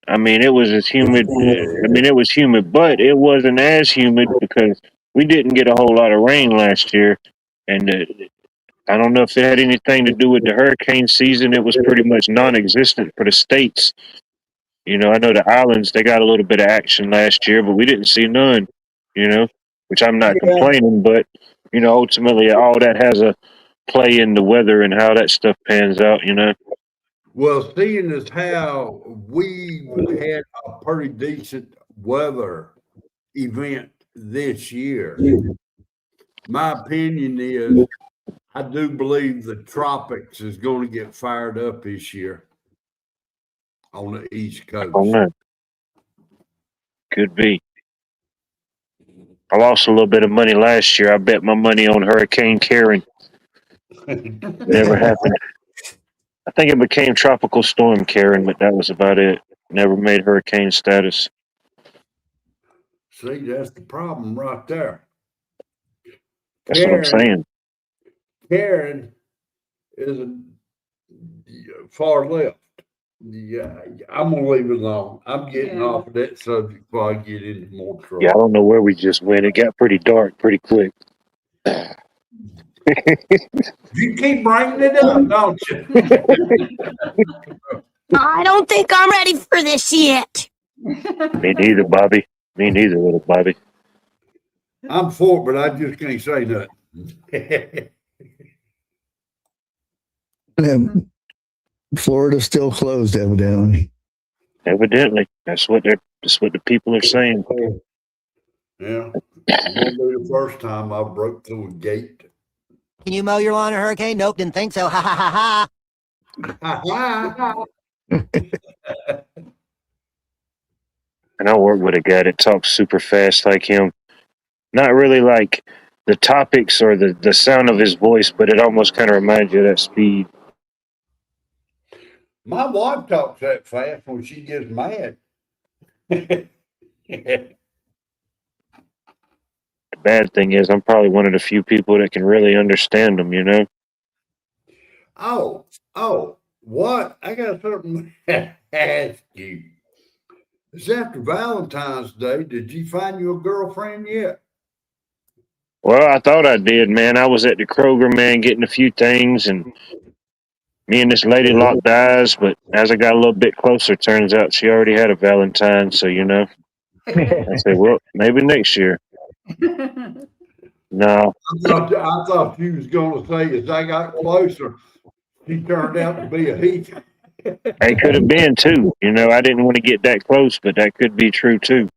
I mean, it was as humid. I mean, it was humid, but it wasn't as humid because we didn't get a whole lot of rain last year. And I don't know if it had anything to do with the hurricane season. It was pretty much non-existent for the states. You know, I know the islands, they got a little bit of action last year, but we didn't see none, you know, which I'm not Yeah. complaining, but, you know, ultimately all that has a play in the weather and how that stuff pans out, you know. Well, seeing as how we've had a pretty decent weather event this year, my opinion is I do believe the tropics is going to get fired up this year on the East Coast. Oh, no. Could be. I lost a little bit of money last year. I bet my money on Hurricane Karen. Never happened. I think it became Tropical Storm Karen, but that was about it. Never made hurricane status. See, that's the problem right there. That's what I'm saying. Karen is a far left. Yeah, I'm gonna leave it alone. I'm getting off of that subject before I get into more trouble. Yeah, I don't know where we just went. It got pretty dark pretty quick. You keep bringing it up, don't you? I don't think I'm ready for this yet. Me neither, Bobby. Me neither, little Bobby. I'm for it, but I just can't say nothing. Florida's still closed, evidently. Evidently. That's what the people are saying. Yeah. It won't be the first time I broke through a gate. Can you mow your lawn in a hurricane? Nope, didn't think so. Ha ha ha ha. And I work with a guy that talks super fast like him. Not really like the topics or the sound of his voice, but it almost kind of reminds you of that speed. My wife talks that fast when she gets mad. The bad thing is I'm probably one of the few people that can really understand them, you know? Oh, what? I got something to ask you. It's after Valentine's Day. Did you find you a girlfriend yet? Well, I thought I did, man. I was at the Kroger, man, getting a few things, and me and this lady locked eyes, but as I got a little bit closer, turns out she already had a Valentine, so, you know. I said, well, maybe next year. No. I thought you was going to say as I got closer, she turned out to be a he. It could have been, too. You know, I didn't want to get that close, but that could be true, too.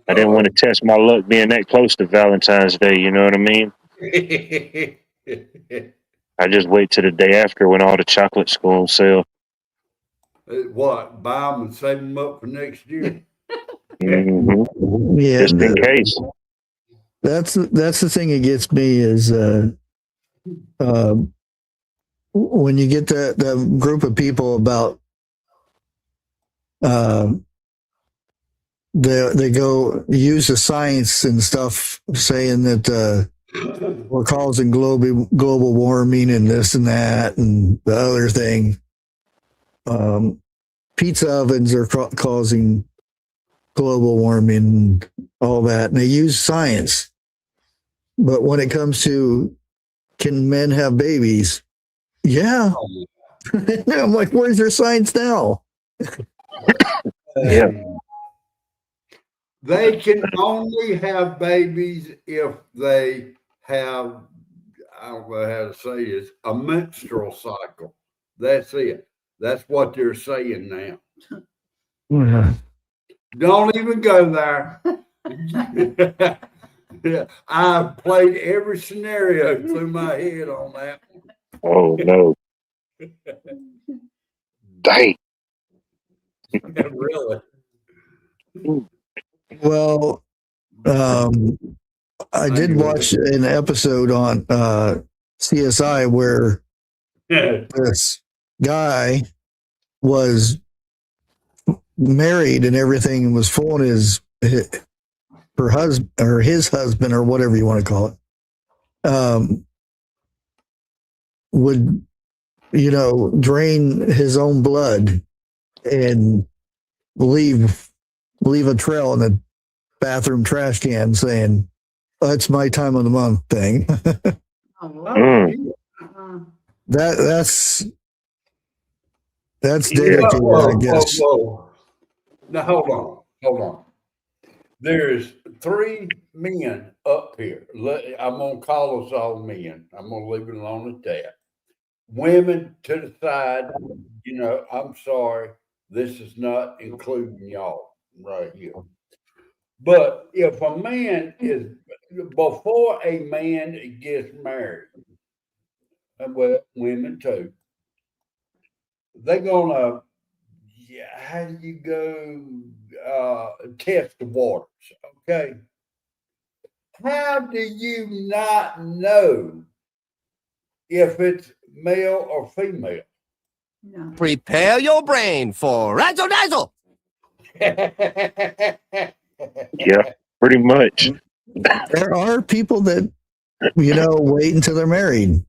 I didn't want to test my luck being that close to Valentine's Day, you know what I mean? I just wait till the day after when all the chocolates go on sale. What? Buy them and save them up for next year? Mm-hmm. Yeah, Just in case. that's the thing that gets me is when you get the group of people about they go use the science and stuff saying that we're causing global warming and this and that and the other thing. Pizza ovens are causing global warming and all that, and they use science. But when it comes to can men have babies? Yeah. I'm like, where's your science now? Yeah. They can only have babies if they have, I don't know how to say this, a menstrual cycle. That's it. That's what they're saying now. Yeah. Don't even go there. Yeah, I've played every scenario through my head on that one. Oh, no. Dang. Really? Well, I did watch an episode on CSI where this guy was married and everything and was fooling her husband or his husband or whatever you want to call it, would, you know, drain his own blood and leave a trail in the bathroom trash can saying, oh, it's my time of the month thing. That's dedicated, I guess. Whoa. Now hold on. There's 3 men up here. I'm gonna call us all men. I'm gonna leave it alone at that. Women to the side, you know, I'm sorry, this is not including y'all right here. But if a man is, before a man gets married, and well, women too, they're gonna, how do you go test the waters? Okay. How do you not know if it's male or female? No. Prepare your brain for razzle dazzle. Yeah, pretty much. There are people that, you know, wait until they're married.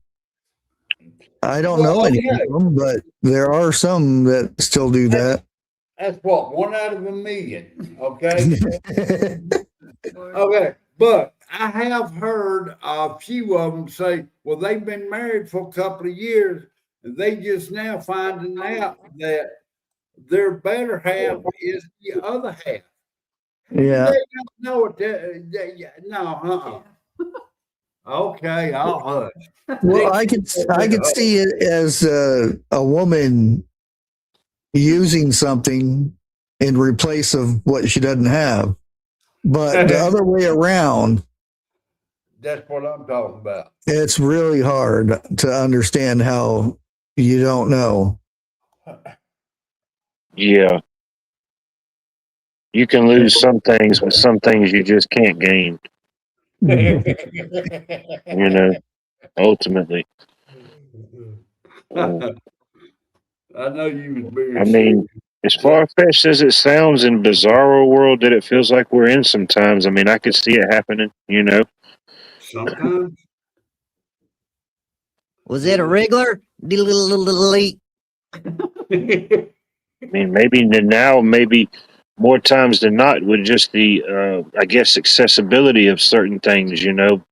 I don't know any of them, but there are some that still do that. That's what, 1 out of a million. Okay. Okay. But I have heard a few of them say, well, they've been married for a couple of years and they just now finding out that their better half is the other half. Yeah. They don't know it. No, Okay, I'll hush. Well, I could see it as a woman using something in replace of what she doesn't have. But the other way around, That's what I'm talking about. it's really hard to understand how you don't know. Yeah. You can lose some things, but some things you just can't gain, you know, ultimately. I know you was being I mean, as far fetched as it sounds in bizarro world that it feels like we're in sometimes, I mean, I could see it happening, you know. Sometimes. Was it a wriggler? Delete. I mean, maybe more times than not with just the, I guess, accessibility of certain things, you know.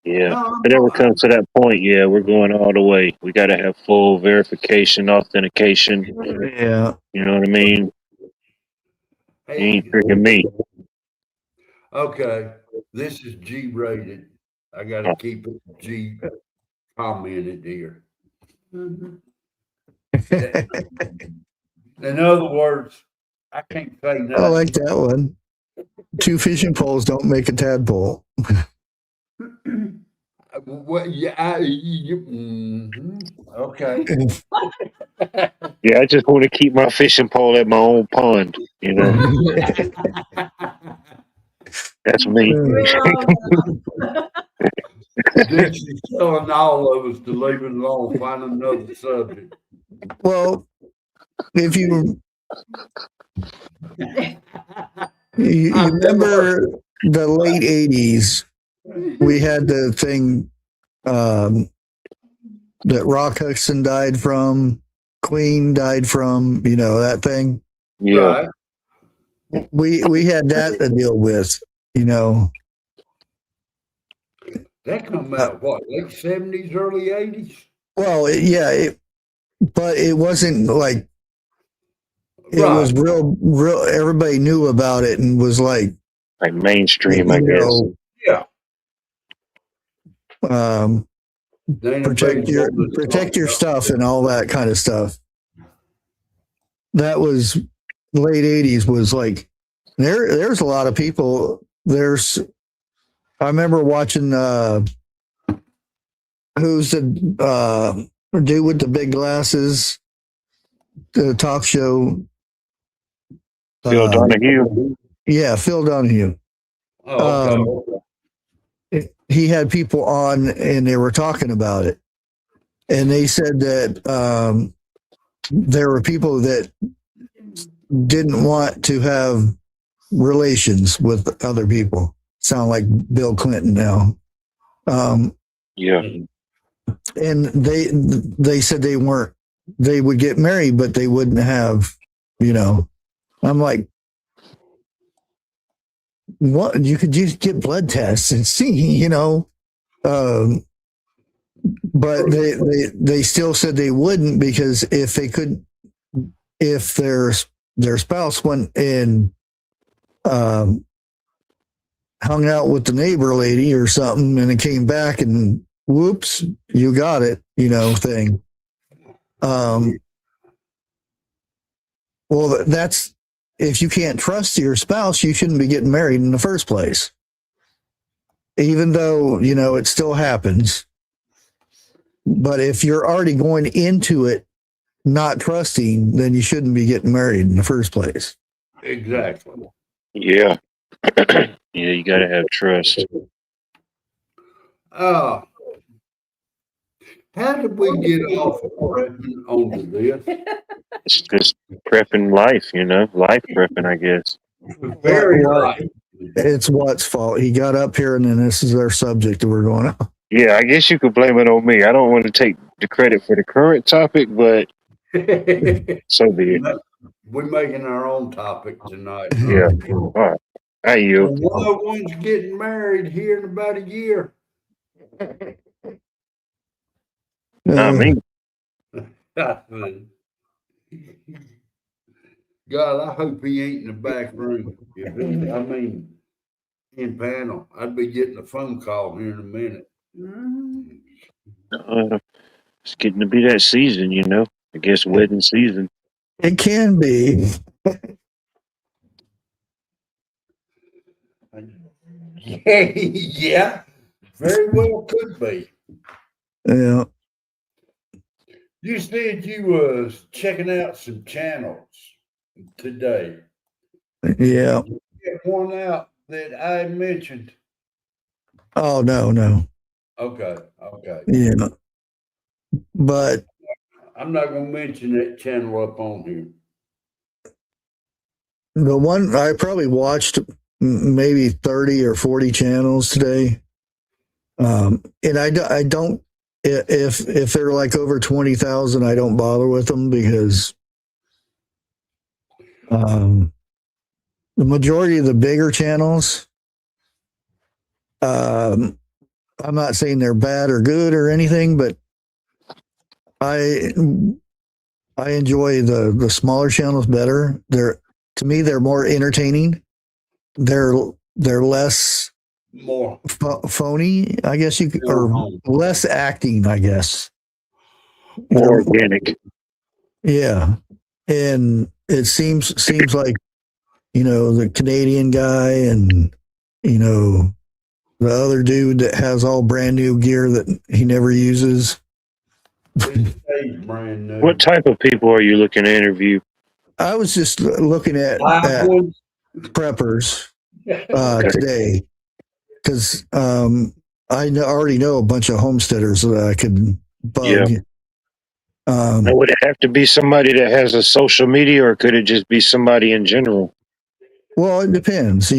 Yeah. No, If it ever comes to that point, yeah, we're going all the way. We got to have full verification, authentication. Yeah. You know what I mean? You ain't tricking me. Okay, this is G rated. I gotta keep it G commented here. Mhm. In other words, I can't say nothing. I like that one. 2 fishing poles don't make a tadpole. Well, yeah, okay. Yeah, I just want to keep my fishing pole at my own pond. You know, that's me. Dixie's telling all of us to leave it alone, find another subject. Well, if you remember the late 80s, we had the thing that Rock Hudson died from, Queen died from, that thing. Yeah, Right. We had that to deal with, That come out what, late 70s, early 80s? Well, but it wasn't like it Right. was real. Everybody knew about it and was like mainstream, I guess. Yeah. Protect your stuff and all that kind of stuff. That was late 80s. Was like there's a lot of people. I remember watching who's the dude with the big glasses, the talk show. Phil Donahue. Yeah, Phil Donahue. Oh, okay. He had people on and they were talking about it. And they said that there were people that didn't want to have relations with other people. Sound like Bill Clinton now. Yeah. And they said they would get married, but they wouldn't have, I'm like, what? You could just get blood tests and see, but they still said they wouldn't, because if they could, if their spouse went and hung out with the neighbor lady or something and it came back and whoops, you got it, thing. Well, that's, if you can't trust your spouse, you shouldn't be getting married in the first place. Even though, it still happens. But if you're already going into it not trusting, then you shouldn't be getting married in the first place. Exactly. Yeah. Yeah, you got to have trust. How did we get off of prepping onto this? It's just prepping life, life prepping, I guess. Very right. It's Watt's fault. He got up here and then this is our subject that we're going on. Yeah, I guess you could blame it on me. I don't want to take the credit for the current topic, but so be it. We're making our own topic tonight. Yeah. All right. How you? One of one's getting married here in about a year. Not me. God, I hope he ain't in the back room. In panel. I'd be getting a phone call here in a minute. It's getting to be that season, you know. I guess wedding season. It can be. Yeah, very well could be. Yeah. You said you was checking out some channels today. Yeah. Get one out that I mentioned. Oh, no. Okay, okay. Yeah. But I'm not gonna mention that channel up on here. the one I probably watched maybe 30 or 40 channels today. And I don't, if they're like over 20,000, I don't bother with them because the majority of the bigger channels, I'm not saying they're bad or good or anything, but I enjoy the smaller channels better. To me, they're more entertaining. They're less More. phony, I guess or less acting, I guess. More organic. Yeah, and it seems like the Canadian guy and the other dude that has all brand new gear that he never uses. It stays brand new. What type of people are you looking to interview? I was just looking at preppers today because already know a bunch of homesteaders that I could bug. Yeah. Now, would it have to be somebody that has a social media, or could it just be somebody in general? Well, it depends.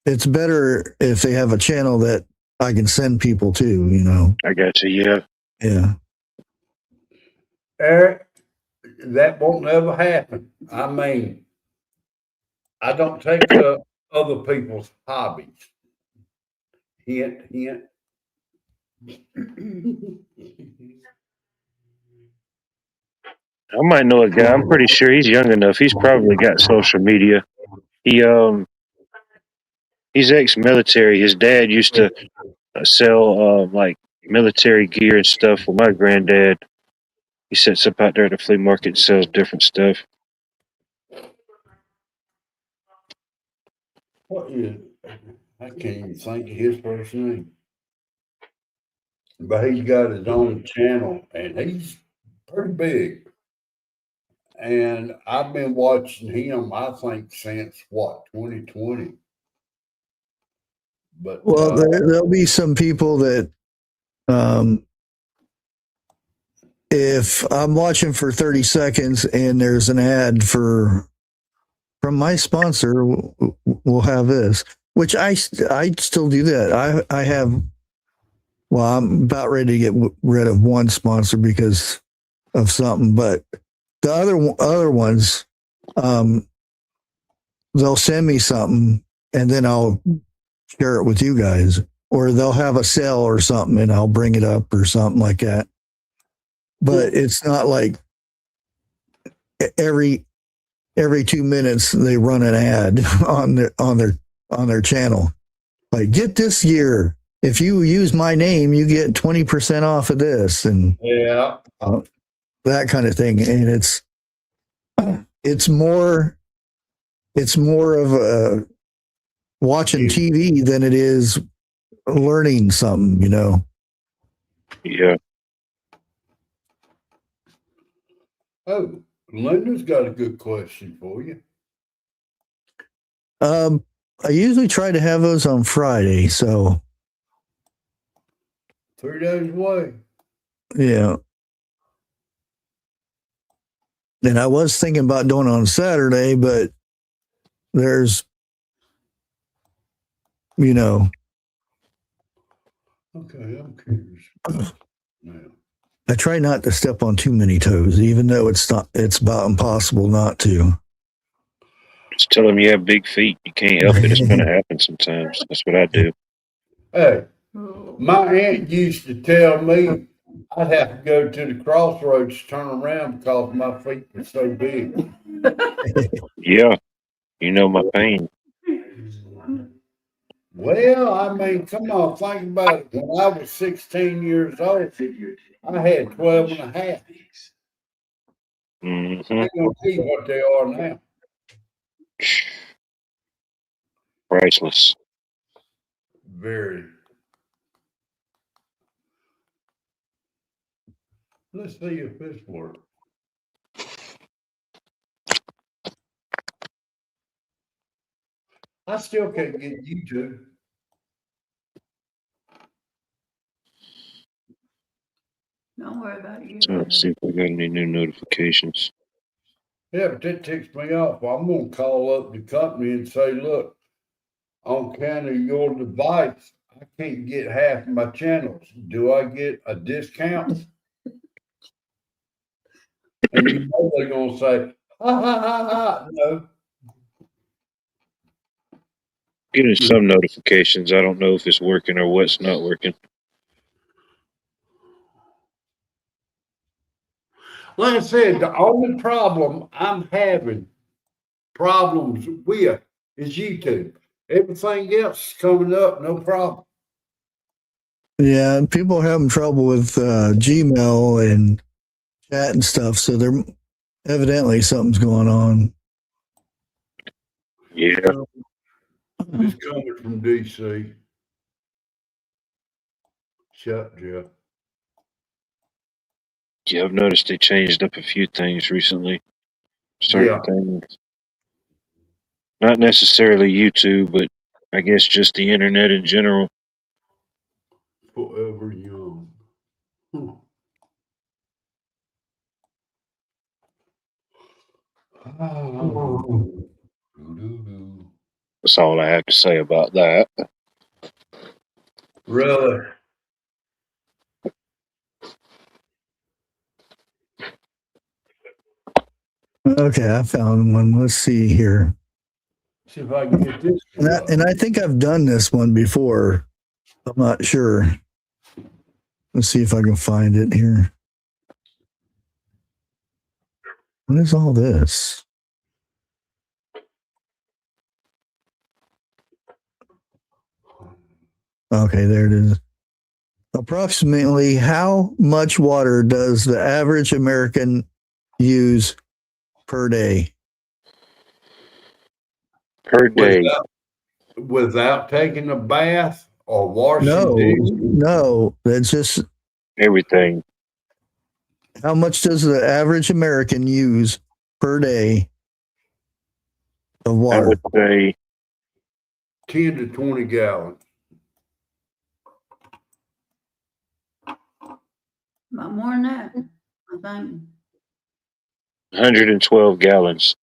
It's better if they have a channel that I can send people to. I got you. Yeah. Yeah. Eric, that won't ever happen. I mean, I don't take up other people's hobbies. Hint, hint. I might know a guy. I'm pretty sure he's young enough. He's probably got social media. He's ex-military. His dad used to sell like military gear and stuff. Well, my granddad, he sets up out there at the flea market and sells different stuff. What is? I can't even think of his first name. But he's got his own channel, and he's pretty big. And I've been watching him, I think, since 2020. But Well, there'll be some people that, if I'm watching for 30 seconds and there's an ad from my sponsor, we'll have this, which I still do that. I have, well, I'm about ready to get rid of one sponsor because of something, but the other ones, they'll send me something and then I'll share it with you guys, or they'll have a sale or something and I'll bring it up or something like that. But it's not like every 2 minutes they run an ad on their channel. Like, get this gear. If you use my name, you get 20% off of this, and yeah, that kind of thing. And it's more of a watching TV than it is learning something, Yeah. Oh, Linda's got a good question for you. I usually try to have those on Friday, so 3 days away. yeah. And I was thinking about doing it on Saturday, but there's, Okay, I'm curious. Now, I try not to step on too many toes, even though it's about impossible not to. Just tell them you have big feet. You can't help it. It's going to happen sometimes. That's what I do. hey, my aunt used to tell me I'd have to go to the crossroads to turn around because my feet were so big. Yeah. You know my pain. Well, I mean, come on, think about it. When I was 16 years old, I had 12 and a half. Mm-hmm. I ain't gonna tell you what they are now. Priceless. Very. Let's see if this works. I still can't get YouTube. Don't worry about it. So let's see if we got any new notifications. Yeah, but that ticks me off. I'm gonna call up the company and say, look, on account of your device, I can't get half my channels. Do I get a discount? And you know they're gonna say, ha ha ha ha. No. Getting some notifications. I don't know if it's working or what's not working. Like I said, the only problem I'm having problems with is YouTube. Everything else is coming up, no problem. Yeah, people are having trouble with Gmail and chat and stuff, so there evidently something's going on. Yeah. It's coming from DC. Shut Jeff. Yeah, I've noticed they changed up a few things recently. Certain things. Not necessarily YouTube, but I guess just the internet in general. Forever young. That's all I have to say about that. Really? Okay, I found one. Let's see here. See if I can get this. And I think I've done this one before. I'm not sure. Let's see if I can find it here. What is all this? Okay, there it is. Approximately how much water does the average American use per day? Per day. Without taking a bath or washing No, dishes? no, that's just Everything. how much does the average American use per day of I water? would say 10 to 20 gallons. About more than that, I think. 112 gallons.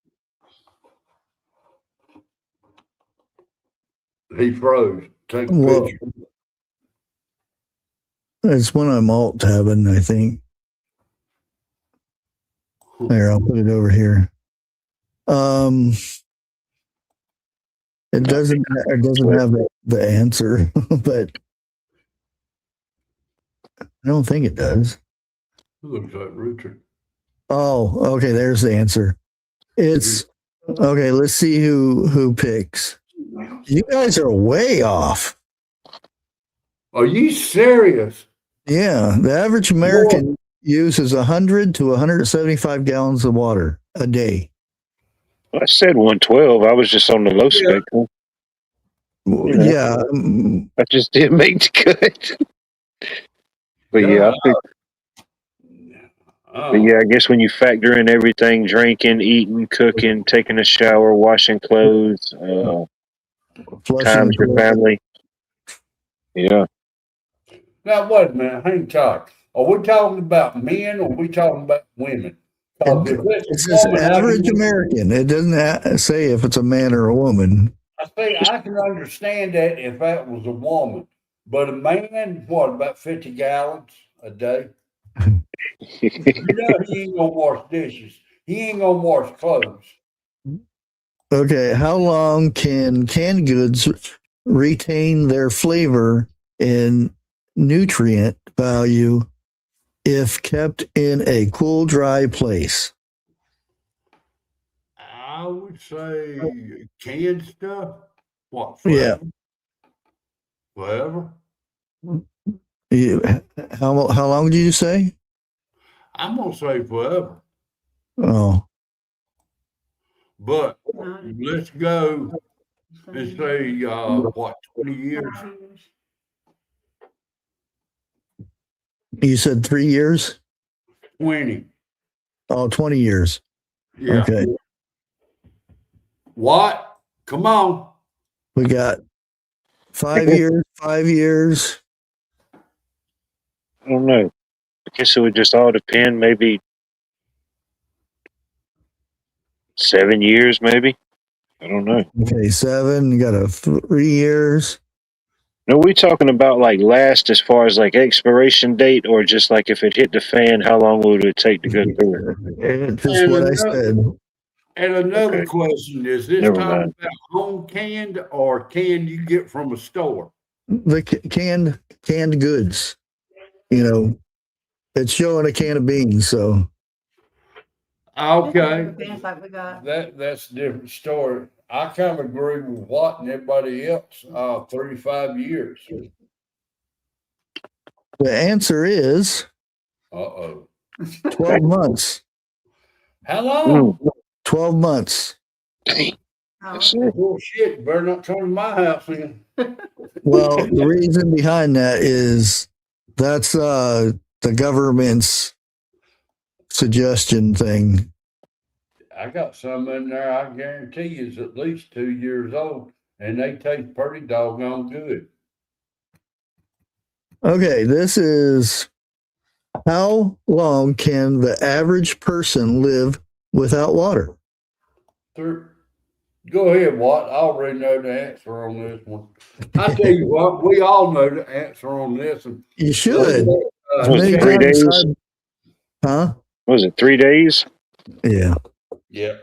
He froze. Take a Well, picture. it's when I'm alt tabbing, I think. There, I'll put it over here. It doesn't have the answer, but I don't think it does. Looks like Richard. Oh, okay, there's the answer. It's okay, let's see who picks. You guys are way off. Are you serious? Yeah, the average American uses 100 to 175 gallons of water a day. I said 112. I was just on the low spectrum. Yeah. I just didn't make the cut. But yeah, I guess when you factor in everything, drinking, eating, cooking, taking a shower, washing clothes, times your family. Yeah. Now, wait a minute. Hang tight. Are we talking about men or are we talking about women? It says average American. It doesn't say if it's a man or a woman. I can understand that if that was a woman, but a man, what, about 50 gallons a day? You know he ain't gonna wash dishes. He ain't gonna wash clothes. Okay, how long can canned goods retain their flavor and nutrient value if kept in a cool, dry place? I would say canned stuff. What? Yeah. Forever? You, how long did you say? I'm gonna say forever, Oh, but No, let's go and say, what, 20 years? 5 years. you said 3 years? 20. Oh, 20 years. Yeah. Okay. What? Come on. We got 5 years, 5 years. I don't know. I guess it would just all depend. Maybe 7 years, maybe. I don't know. Okay, 7. You got a 3 years. No, we talking about like last as far as like expiration date, or just like if it hit the fan, how long would it take to go through it? It's just what I said. And another Okay. question, is this Never talking mind. about home canned or canned you get from a store? The canned goods. You know, it's showing a can of beans. So Okay. Depends like we got. That's a different story. I kind of agree with Watt and everybody else, 35 years. the answer is Uh-oh. 12 months. How long? 12 months. Dang. Oh, That's it. Bullshit, better not come to my house then. Well, the reason behind that is that's the government's suggestion thing. I got some in there, I guarantee you is at least 2 years old, and they taste pretty doggone good. Okay, this is how long can the average person live without water? Go ahead, Watt. I already know the answer on this one. I tell you what, we all know the answer on this one. You should. As Was many it 3 times days? Huh? Was it 3 days? Yeah. Yeah.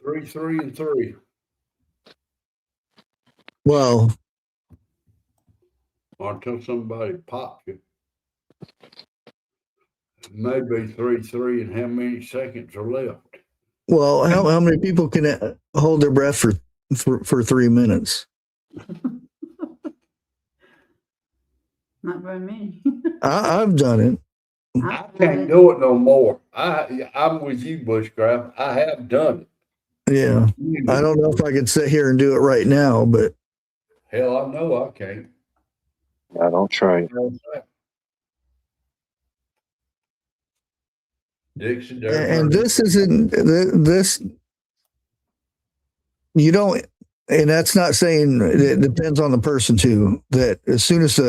3, 3, and 3. Well, Until somebody pops you. Maybe 3, 3, and how many seconds are left? how many people can hold their breath for 3 minutes? Not very many. I've done it. I can't do it no more. I'm with you, Bushcraft. I have done Yeah. it. I don't know if I could sit here and do it right now, but Hell, I know I can't. I don't try it. Dixie, and this isn't this you don't, and that's not saying it depends on the person too, that as soon as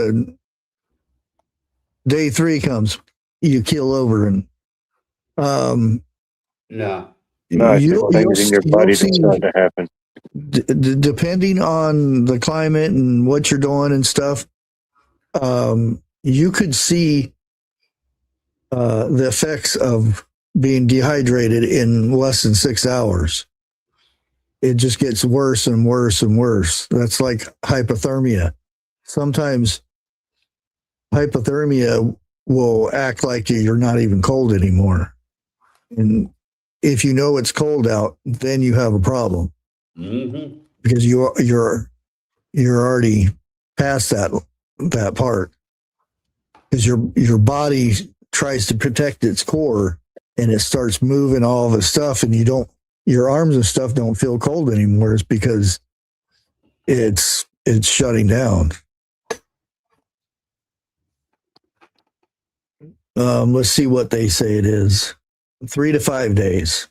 day 3 comes, you keel over and no. No, it's just things in your body that start to happen. depending on the climate and what you're doing and stuff, you could see the effects of being dehydrated in less than 6 hours. It just gets worse and worse and worse. That's like hypothermia. Sometimes hypothermia will act like you're not even cold anymore. And if you know it's cold out, then you have a problem. Mm-hmm. Because you're already past that part, because your body tries to protect its core and it starts moving all the stuff, and your arms and stuff don't feel cold anymore. It's because it's shutting down. Let's see what they say it is. 3 to 5 days.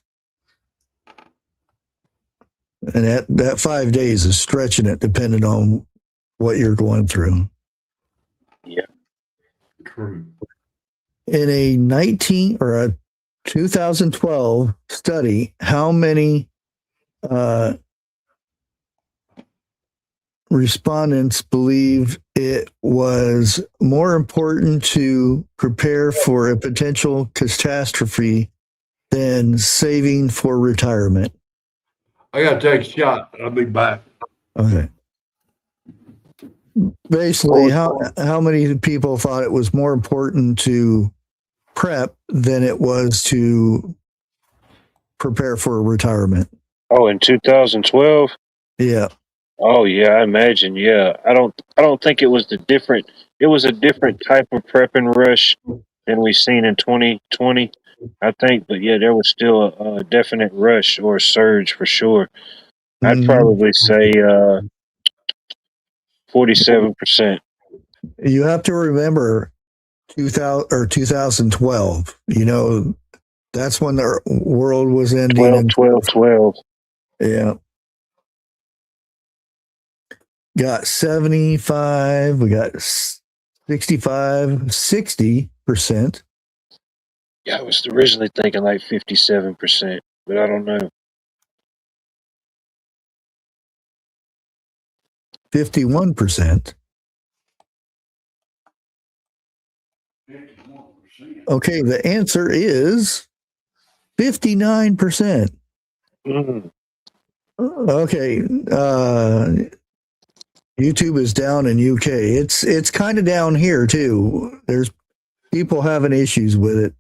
And that 5 days is stretching it depending on what you're going through. Yeah. True. In a 2012 study, how many respondents believe it was more important to prepare for a potential catastrophe than saving for retirement? I gotta take a shot. I'll be back. Okay. Basically, how many people thought it was more important to prep than it was to prepare for retirement? Oh, in 2012? Yeah. Oh yeah, I imagine. Yeah, I don't think it was the different. It was a different type of prep and rush than we've seen in 2020. I think, but yeah, there was still a definite rush or surge for sure. I'd Mhm. probably say 47%. You have to remember 2000 or 2012. You know, that's when the world was ending. 12, And 12, 12. yeah, got 75. We got 65, 60%, Yeah, I was originally thinking like 57%, but I don't know. 51%. 51%. Okay, the answer is 59%. Mm. Okay, YouTube is down in UK. It's kind of down here too. There's people having issues with it.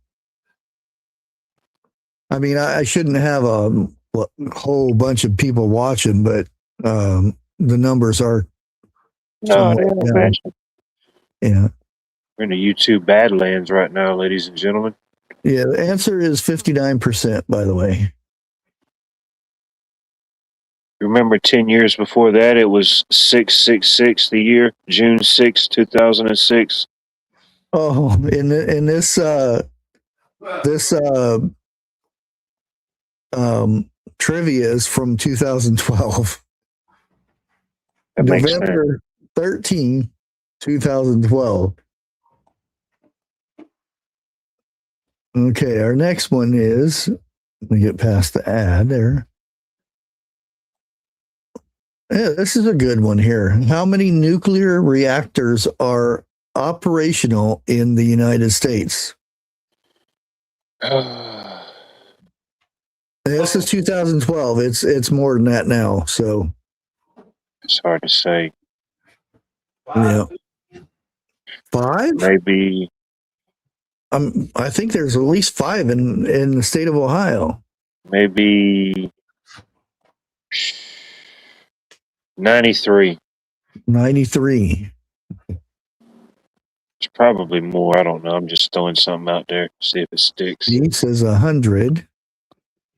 I mean, I shouldn't have a whole bunch of people watching, but the numbers are No, somewhat I down. imagine. Yeah, We're in the YouTube Badlands right now, ladies and gentlemen. yeah. The answer is 59%. By the way. Remember 10 years before that, it was 666 the year, June 2006. Oh, in this trivia is from 2012, That makes sense. November 13, 2012. Okay, our next one is, let me get past the ad there. Yeah, this is a good one here. How many nuclear reactors are operational in the United States? This is 2012. It's more than that now. So It's hard to say. yeah, 5. Maybe I think there's at least 5 in the state of Ohio. maybe 93. 93. It's probably more. I don't know. I'm just throwing something out there, see if it sticks. He says 100.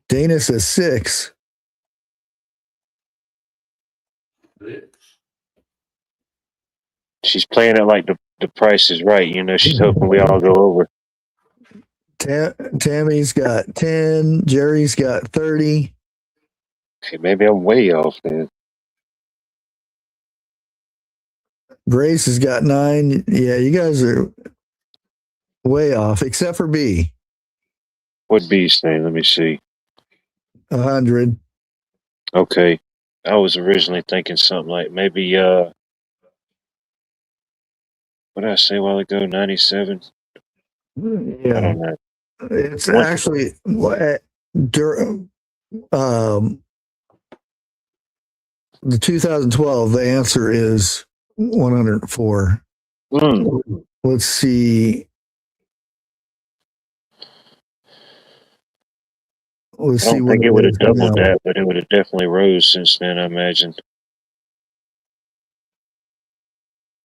Dana says 6. She's playing it like the price is right. You know, she's hoping we all go over. Tammy's got 10. Jerry's got 30. Okay, maybe I'm way off then. Grace has got 9. Yeah, you guys are way off, except for B. What B's saying? Let me see. 100. Okay. I was originally thinking something like maybe what did I say a while ago? 97? I Yeah, don't know. it's What? actually the 2012. The answer is 104. Let's see. Let's I see don't what think it it would have is doubled now. that, but it would have definitely rose since then, I imagine.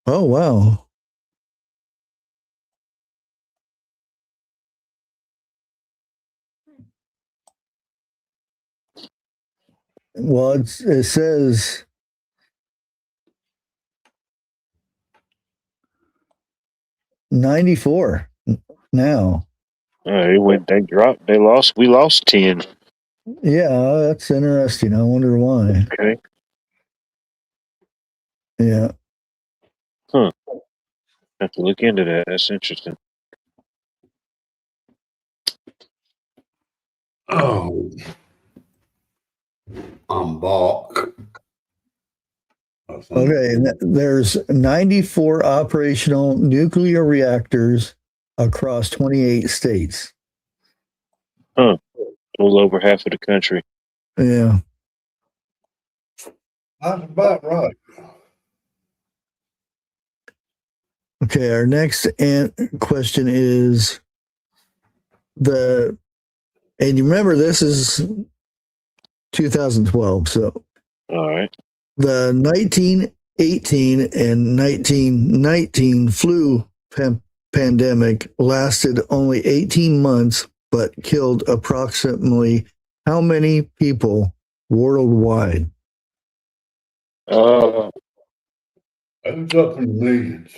Oh wow. Well, it says 94 now. It went. They dropped. They lost. We lost 10. Yeah, that's interesting. I wonder why. Okay. Yeah. Huh. Have to look into that. That's interesting. Oh, I'm balk. Okay, and there's 94 operational nuclear reactors across 28 states. Huh. A little over half of the country. Yeah. That's about right. Okay, our next question is and you remember this is 2012, so All right. The 1918 and 1919 flu pandemic lasted only 18 months, but killed approximately how many people worldwide? Who's up in millions?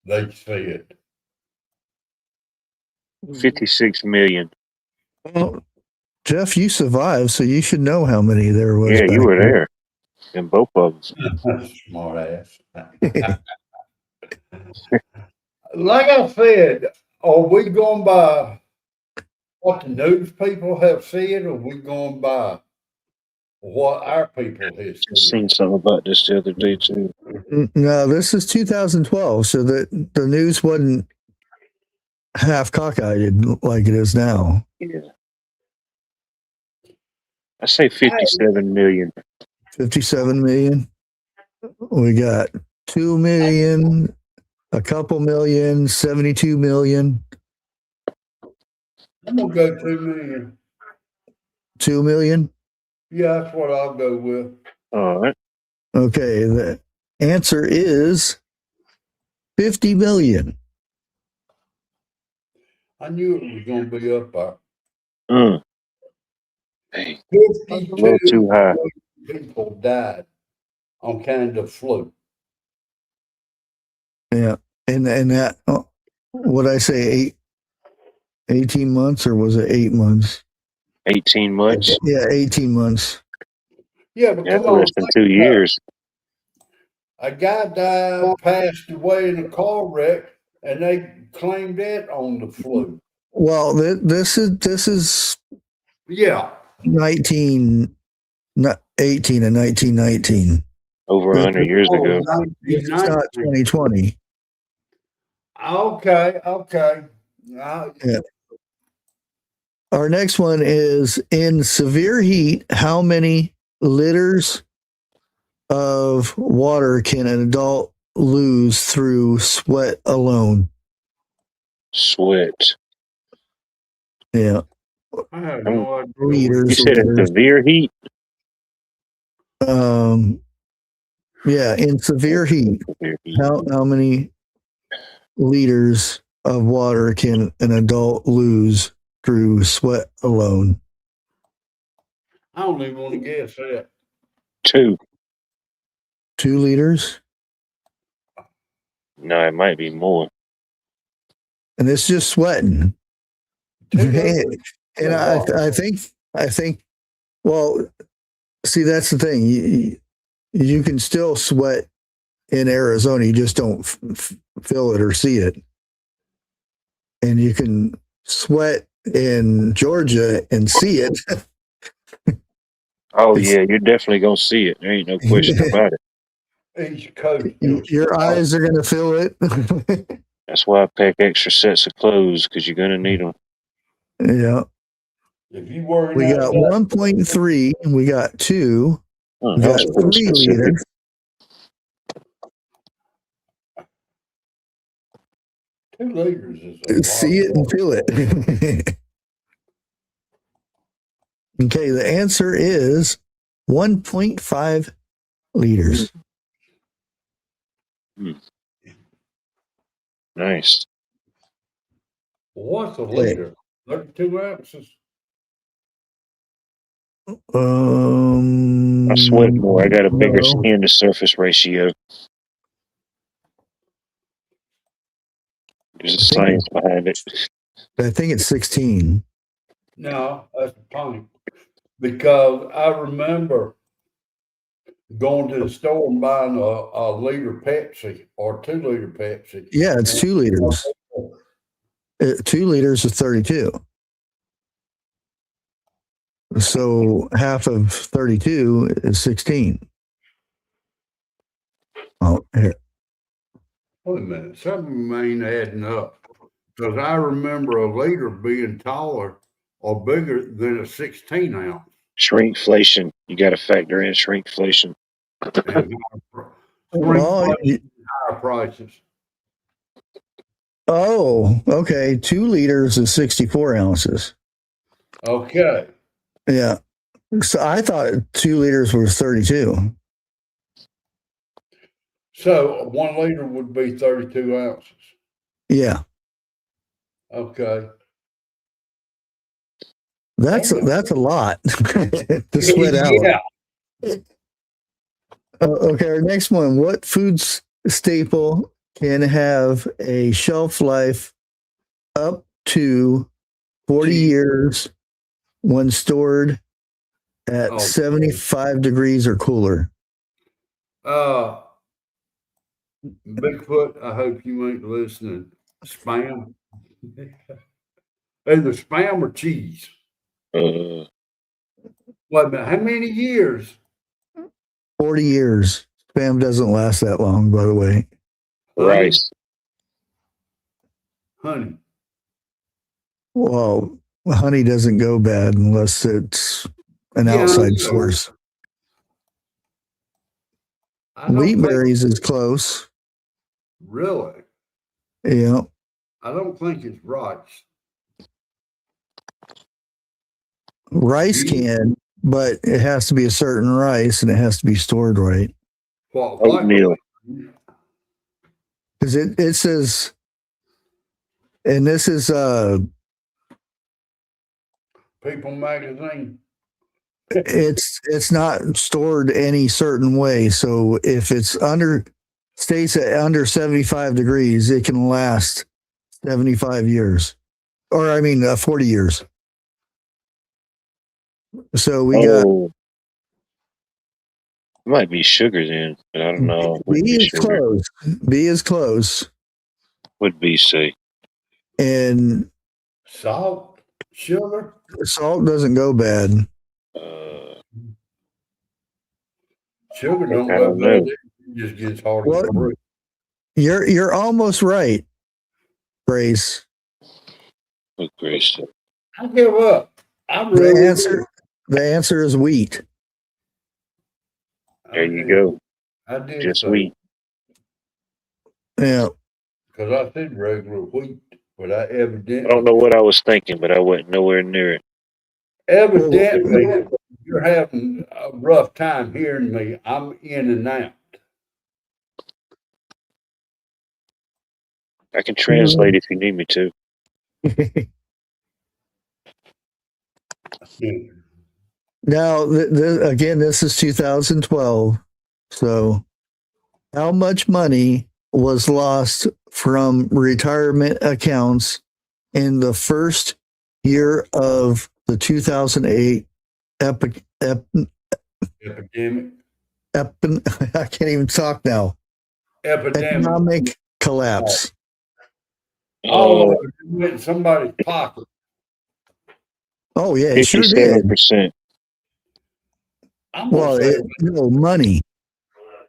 They said. 56 million. Well, Jeff, you survived, so you should know how many there was. Yeah, you back were then. there in both of them. Smart ass. Like I said, are we going by what the news people have said, or are we going by what our people have I said? seen something about this the other day too. No, this is 2012, so the news wasn't half cockeyed like it is now. Yeah. I say 57 million. 57 million. We got 2 million, a couple million, 72 million, I'm gonna go 2 million. 2 million. Yeah, that's what I'll go with. All right. Okay, the answer is 50 million. I knew it was gonna be up there. Hey, 52 a little too high. people died on kind of flu. Yeah, and that what I say 18 months, or was it 8 months? 18 months. Yeah, 18 months. Yeah, but That's come on, less than 2 years. a guy died, passed away in a car wreck, and they claimed that on the flu. Well, this is Yeah, 19 not 18 and 1919. Over 100 years ago. This is not 2020. Okay. Yeah. Our next one is, in severe heat, how many liters of water can an adult lose through sweat alone? Sweat. Yeah. I have no idea. Liters. You said in severe heat? Yeah, in severe heat, Severe heat. how many liters of water can an adult lose through sweat alone? I don't even want to guess that. 2. 2 liters? No, it might be more. And it's just sweating. And I think, well, see, that's the thing. You can still sweat in Arizona. You just don't feel it or see it. And you can sweat in Georgia and see it. Oh, yeah, you're definitely going to see it. There ain't no question about it. East Coast. Your eyes are going to feel it. That's why I pack extra sets of clothes, because you're going to need them. Yeah. If you worry, We got 1.3, and we got 2. Oh, We that got was pretty 3 specific. liters. $2 liters is a lot. See it and feel it. Okay, the answer is 1.5 liters. Nice. What's a liter? 32 ounces. I sweat more. I got a bigger no. skin to surface ratio. There's a science behind it. I think it's 16. No, that's a pint. Because I remember going to the store and buying a liter Pepsi or 2 liter Pepsi. Yeah, it's 2 liters. 2 liters is 32. So half of 32 is 16. Oh, here. Wait a minute, something ain't adding up. Because I remember a liter being taller or bigger than a 16 ounce. Shrinkflation. You got to factor in shrinkflation. And Well, higher prices. oh, okay. 2 liters is 64 ounces. Okay. Yeah. So I thought 2 liters was 32. So 1 liter would be 32 ounces. Yeah, Okay. that's a lot to sweat out. Yeah. Okay, our next one. What food staple can have a shelf life up to 40 Cheese. years when stored at Oh. 75 degrees or cooler? Bigfoot, I hope you ain't listening. Spam. Either spam or cheese. Uh, Wait a minute, how many years? 40 years. Spam doesn't last that long, by the way. rice. Honey. Well, honey doesn't go bad unless it's an Yeah, outside so- source. I don't Wheat think- berries is close. Really? Yeah. I don't think it's rice. Rice can, but it has to be a certain rice and it has to be stored right. What, Oatmeal. Because it says, and this is People magazine. it's not stored any certain way. So if it's stays at under 75 degrees, it can last 75 years. Or I mean 40 years. So we got Oh, it might be sugar then, but I don't know. Would B be is sugar. close. B is close. Would be C. And Salt, sugar. salt doesn't go bad. Sugar don't I go don't bad. know. It just gets hard What? to breathe. You're almost right, Grace. Good gracious. I give up. I really The answer is wheat. do. There you go. I did Just say, wheat. Yeah. because I said regular wheat, but I I evidently don't know what I was thinking, but I wasn't nowhere near it. evidently you're having a rough time hearing me. I'm in and out. I can translate if you need me to. Now, again, this is 2012. So, how much money was lost from retirement accounts in the first year of the 2008 Epidemic. I can't even talk now. Epidemic. Economic collapse. All of it went in somebody's pocket. Oh, yeah, it sure did. 57%. I'm gonna, Well, say, money.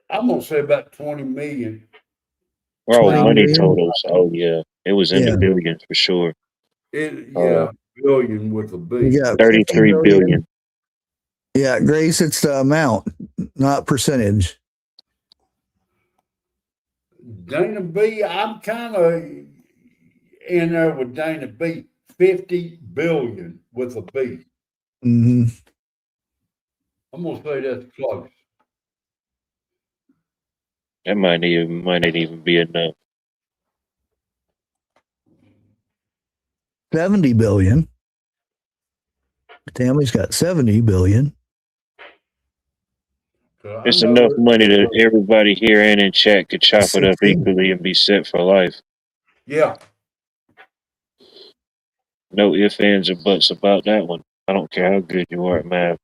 I'm gonna say about 20 million. Oh, 20 money million? totals. Oh, yeah. It was in Yeah. the billions for sure. Billion with a B. We got 33 billion. Yeah, Grace, it's the amount, not percentage. Dana B, I'm kind of in there with Dana B. 50 billion with a B. Mm-hmm. I'm gonna say that's close. That might not even be enough. 70 billion. Tammy's got 70 billion. It's enough money that everybody here and in chat could chop it up 16. equally and be set for life. Yeah. No ifs, ands, or buts about that one. I don't care how good you are at math.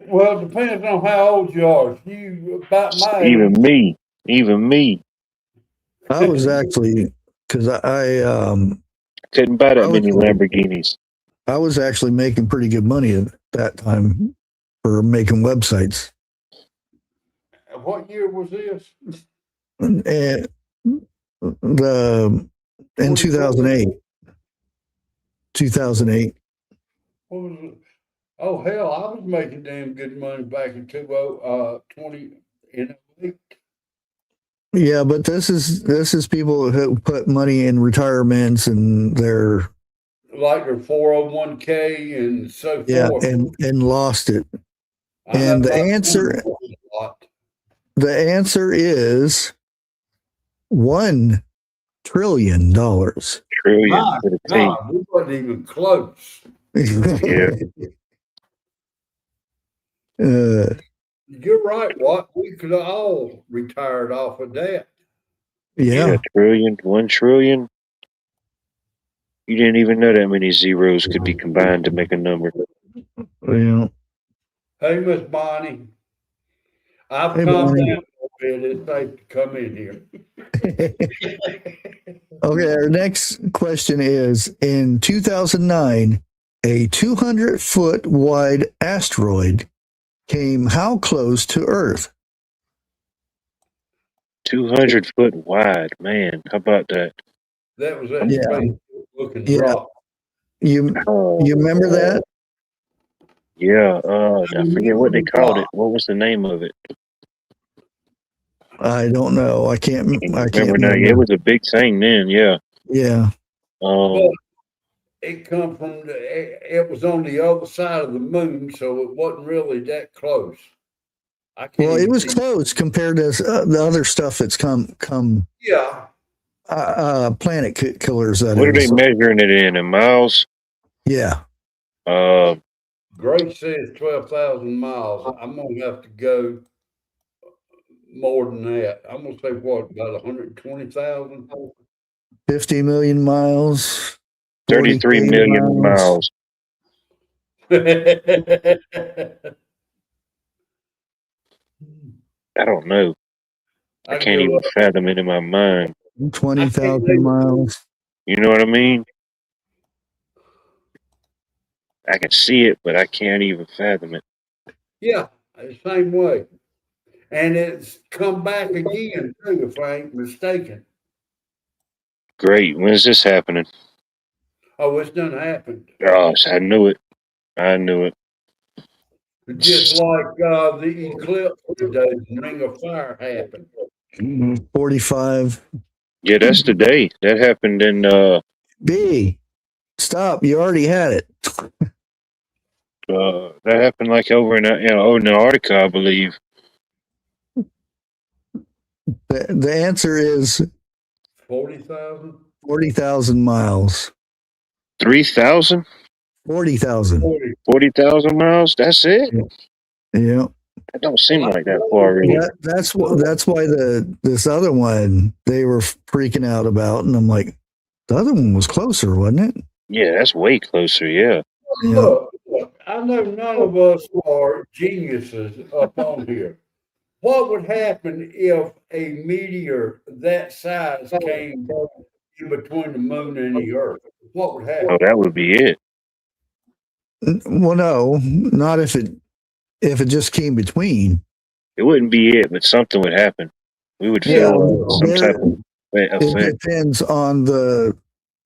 Well, it depends on how old you are. If you about my Even age, me. I was actually, because Couldn't buy that I was- many Lamborghinis. I was actually making pretty good money at that time for making websites. what year was this? And in 2008. 2008. What was it? Oh hell, I was making damn good money back in 2008. Yeah, but this is people who put money in retirements and they're like their 401k and so Yeah, forth. and lost it. I know And the my answer son lost a lot. the answer is $1 trillion. Trillion My for the T. God, we wasn't even close. Yeah. You're right, Watt. We could have all retired off of that. Yeah. Trillion, 1 trillion. You didn't even know that many zeros could be combined to make a number. Yeah. Hey, Miss Bonnie. I've Hey, come Bonnie. down a little bit. It's safe to come in here. Okay, our next question is in 2009, a 200-foot wide asteroid came how close to Earth? 200 foot wide, man. How about that? That was that Yeah. space looking Yeah. rock. You remember that? Yeah. I forget what they called it. What was the name of it? I don't know. I can't Remember remember. now. Yeah, it was a big thing then. Yeah. Yeah. But it come from it was on the other side of the moon, so it wasn't really that close. I can't Well, it even was see- close compared to the other stuff that's come Yeah. planet killers. That what are they is. measuring it in miles? Yeah. Grace says 12,000 miles. I'm gonna have to go more than that. I'm gonna say what, about 120,000? 50 million miles. 33 40K million miles. I don't know. I can't even fathom it in my mind. 20,000 miles. You know what I mean? I can see it, but I can't even fathom it. Yeah, the same way. And it's come back again too, if I ain't mistaken. Great. When's this happening? Oh, it's done happened. Gosh, I knew it. I knew it. Just like the eclipse today, the ring of fire happened. 45. Yeah, that's the day. That happened in B. Stop. You already had it. that happened like over in Antarctica, I believe. The answer is 40,000? 40,000 miles. 3,000? 40,000. 40,000 miles? That's it? Yeah. That don't seem like that far in. That's why this other one they were freaking out about, and I'm like, the other one was closer, wasn't it? Yeah, that's way closer, yeah. Look, I know none of us are geniuses up on here. What would happen if a meteor that size came in between the moon and the earth? What would happen? Oh, that would be it. Well, no, not if it just came between. It wouldn't be it, but something would happen. We would feel some type of It effect. depends on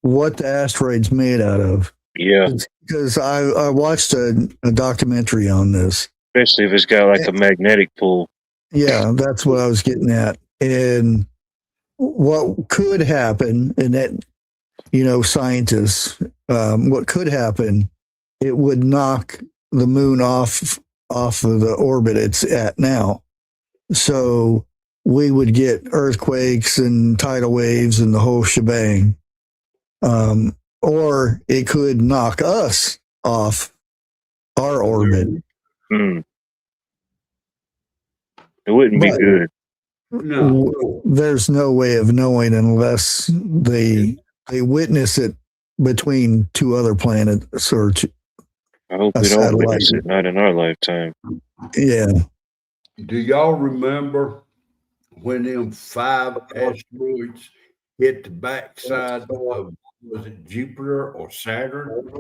what the asteroid's made out of. Yeah, Because I watched a documentary on this. especially if it's got like a magnetic pull. Yeah, that's what I was getting at. And what could happen, and that, scientists, what could happen, it would knock the moon off of the orbit it's at now. So we would get earthquakes and tidal waves and the whole shebang. Or it could knock us off our orbit. It wouldn't be But- good. No. There's no way of knowing unless they witness it between two other planets or I hope a we don't satellite. witness it, not in our lifetime. Yeah. Do y'all remember when them 5 asteroids hit the backside of, was it Jupiter or Saturn?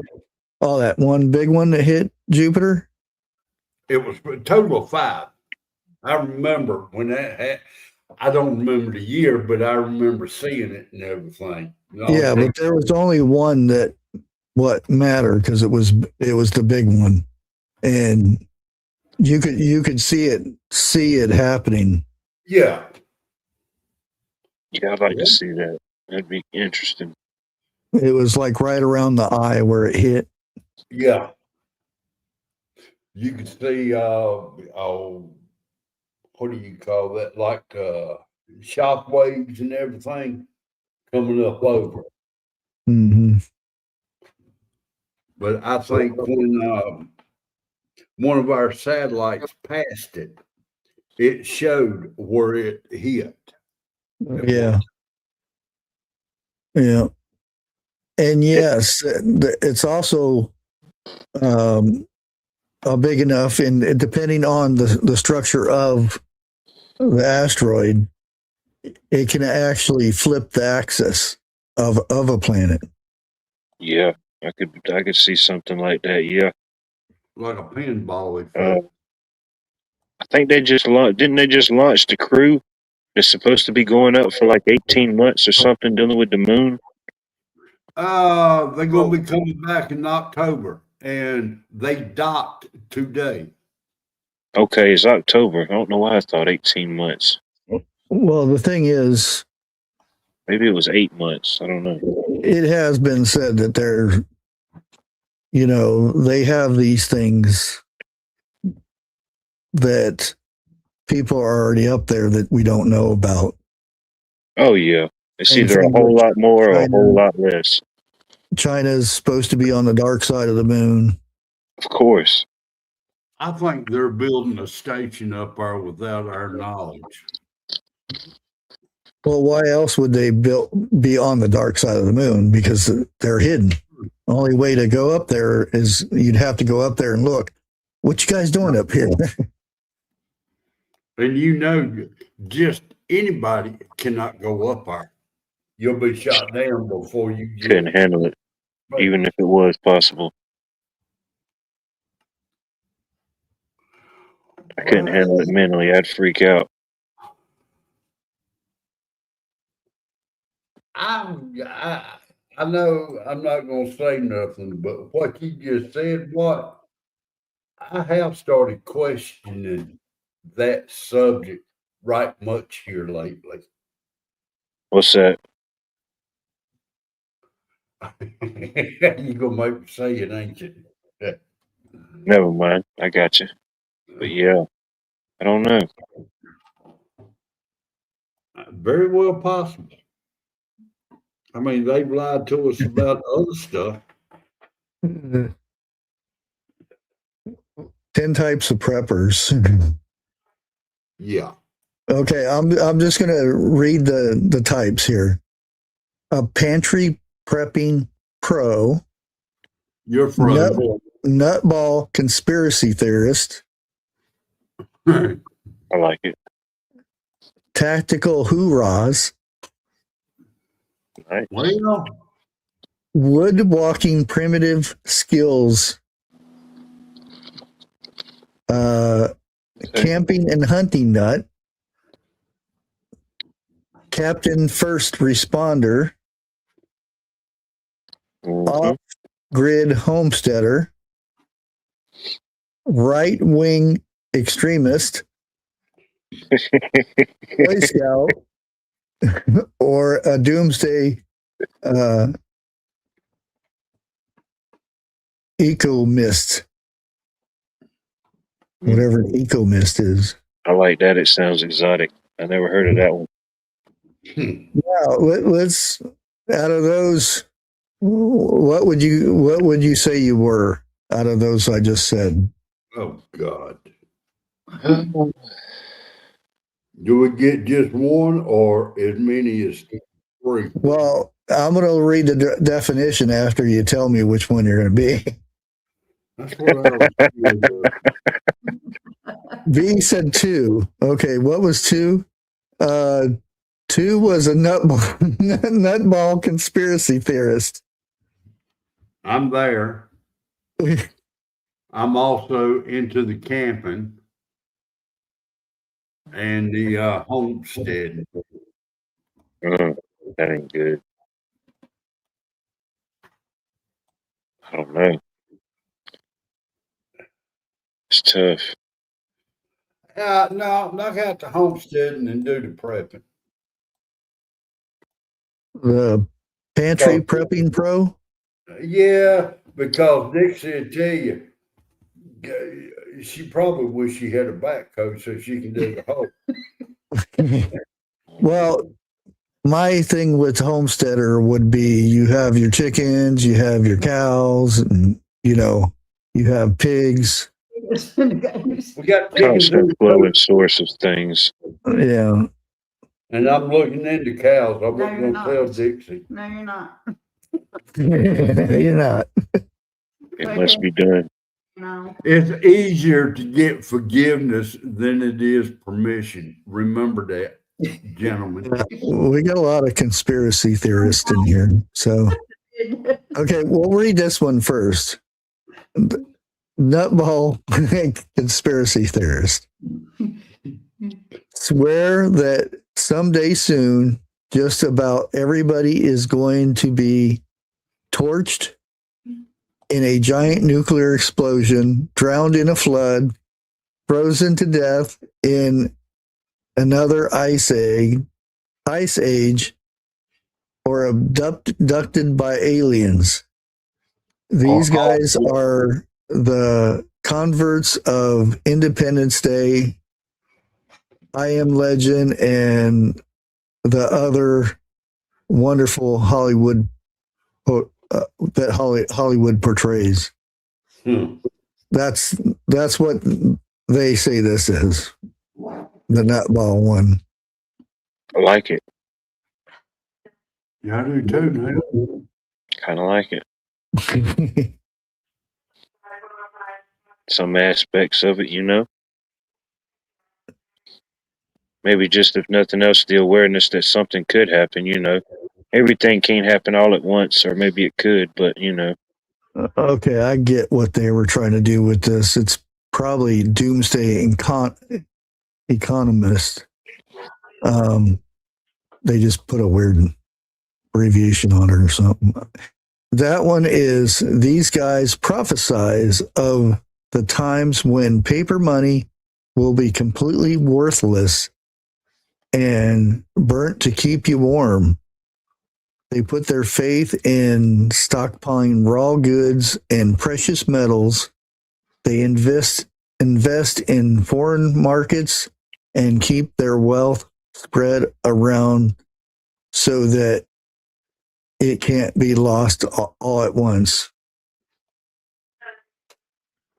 Oh, that one big one that hit Jupiter? It was a total of 5. I remember when that happened. I don't remember the year, but I remember seeing it and everything. Yeah, but there was only one that mattered because it was the big one, and you could see it happening. Yeah. Yeah, I'd like to see that. That'd be interesting. It was like right around the eye where it hit. Yeah. You could see, oh, what do you call that? Like shock waves and everything coming up over. Mm-hmm. But I think when one of our satellites passed it, it showed where it hit. Yeah. Yeah. And yes, it's also big enough, and depending on the structure of the asteroid, it can actually flip the axis of a planet. Yeah, I could see something like that. Yeah, Like a pinball effect. I think they just launched. Didn't they just launch the crew? It's supposed to be going up for like 18 months or something, dealing with the moon. They're gonna be coming back in October, and they docked today. Okay, it's October. I don't know why I thought 18 months. Well, the thing is, Maybe it was 8 months. I don't know. it has been said that they have these things that people are already up there that we don't know about. Oh yeah, it's And either a from whole lot more or a China- whole lot less. China's supposed to be on the dark side of the moon. Of course. I think they're building a station up there without our knowledge. Well, why else would they be on the dark side of the moon? Because they're hidden. The only way to go up there is you'd have to go up there and look. What you guys doing up here? And just anybody cannot go up there. You'll be shot down before you Couldn't handle it, even if it was possible. I couldn't handle it mentally. I'd freak out. I know I'm not going to say nothing, but what you just said, I have started questioning that subject right much here lately. What's that? You're going to make me say it, ain't you? Never mind. I got you. But yeah, I don't know. Very well possible. I mean, they've lied to us about other stuff. 10 types of preppers. Yeah. Okay, I'm just going to read the types here. A pantry prepping pro, Your friend. nutball conspiracy theorist, I like it. tactical hoorahs, Nice. Well, woodwalking primitive skills, camping and hunting nut, captain first responder, Mhm. off-grid homesteader, right-wing extremist, Boy Scout, or a doomsday eco mist, whatever an eco mist is. I like that. It sounds exotic. I never heard of that one. Now let's out of those, what would you say you were out of those I just said? oh God. Do we get just one or as many as three? Well, I'm going to read the definition after you tell me which one you're going to be. That's what I was. B said 2. Okay, what was 2? 2 was a nutball conspiracy theorist. I'm there. I'm also into the camping and the homestead. That ain't good. I don't know. It's tough. No, knock out the homesteading and do the prepping. The Pantry Prepping Pro? Yeah, because Dixie will tell you, she probably wish she had a backhoe so she can do the whole. Well, my thing with homesteader would be you have your chickens, you have your cows, and you have pigs. We got chickens Constant flow and source of things. Yeah. and I'm looking into cows. I No, wasn't you're gonna tell not. Dixie. No, you're not. You're not. It must be done. No. It's easier to get forgiveness than it is permission. Remember that, gentlemen. We got a lot of conspiracy theorists in here. So, okay, we'll read this one first. Nutball conspiracy theorist. Swear that someday soon, just about everybody is going to be torched in a giant nuclear explosion, drowned in a flood, frozen to death in another ice age, or abducted by aliens. These guys are the converts of Independence Day, I Am Legend, and the other wonderful Hollywood that Hollywood portrays. That's what they say this is. The nutball one. I like it. Yeah, I do too now. Kind of like it. Some aspects of it. Maybe just if nothing else, the awareness that something could happen. Everything can't happen all at once, or maybe it could, but Okay, I get what they were trying to do with this. It's probably doomsday economist. They just put a weird abbreviation on it or something. That one is these guys prophesize of the times when paper money will be completely worthless and burnt to keep you warm. They put their faith in stockpiling raw goods and precious metals. They invest in foreign markets and keep their wealth spread around so that it can't be lost all at once.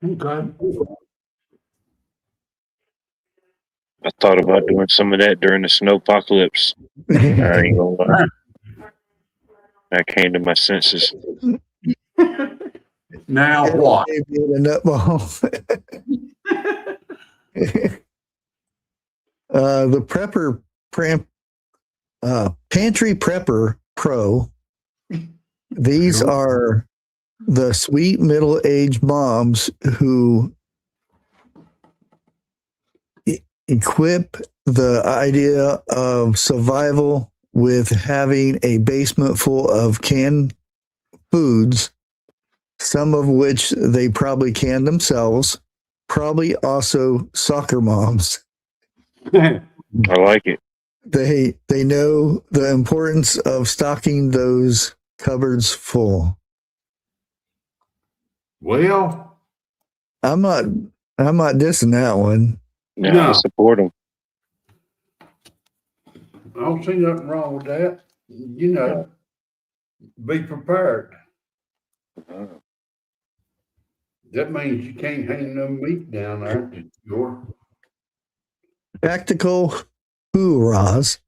Okay. I thought about doing some of that during the snowpocalypse. I ain't gonna lie. I came to my senses. Now what? Maybe a nutball. The Pantry Prepper Pro. These are the sweet middle-aged moms who equip the idea of survival with having a basement full of canned foods, some of which they probably can themselves, probably also soccer moms. I like it. They know the importance of stocking those cupboards full. Well, I'm not dissing that one. No, I support them. I don't see nothing wrong with that. Be prepared. That means you can't hang no meat down there. Tactical hoorahs.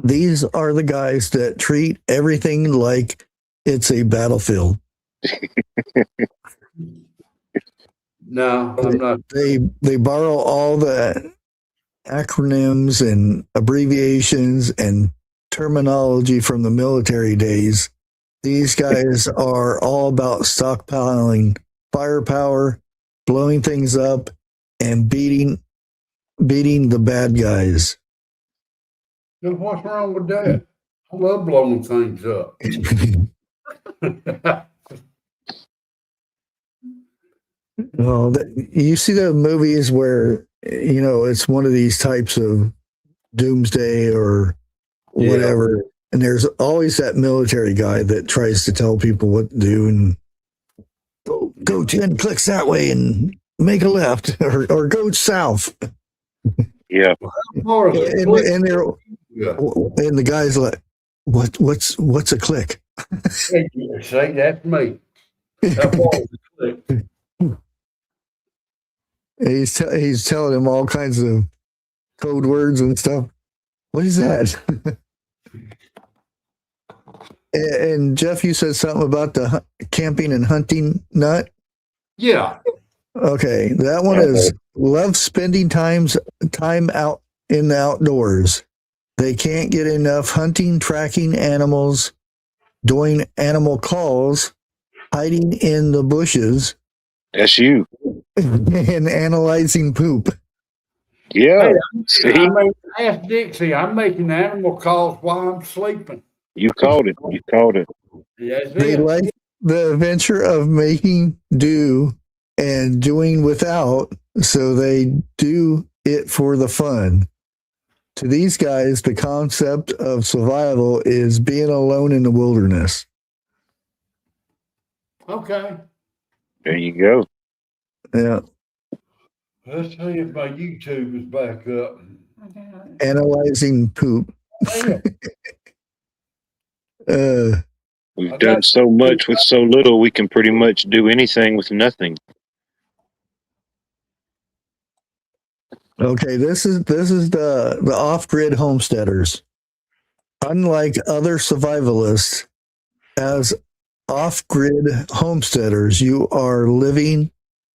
These are the guys that treat everything like it's a battlefield. No, I'm not. They borrow all the acronyms and abbreviations and terminology from the military days. These guys are all about stockpiling firepower, blowing things up, and beating the bad guys. Now, what's wrong with that? I love blowing things up. Well, you see the movies where it's one of these types of doomsday or whatever. And there's always that military guy that tries to tell people what to do and go 10 clicks that way and make a left or go south. Yeah. More of a And, click. and they're Yeah. and the guy's like, what's a click? Say, that's me. How far is the click? He's telling him all kinds of code words and stuff. What is that? And Jeff, you said something about the camping and hunting nut. Yeah. Okay, that one is love spending time out in the outdoors. They can't get enough hunting, tracking animals, doing animal calls, hiding in the bushes, That's you. and analyzing poop. Yeah. Hey, See, ask Dixie. I'm making animal calls while I'm sleeping. you called it. You called it. That's They it. like the adventure of making do and doing without, so they do it for the fun. To these guys, the concept of survival is being alone in the wilderness. Okay. There you go. Yeah. Let's see if my YouTube is back up. Analyzing poop. Yeah. We've done so much with so little, we can pretty much do anything with nothing. Okay, this is the off-grid homesteaders. Unlike other survivalists, as off-grid homesteaders, you are living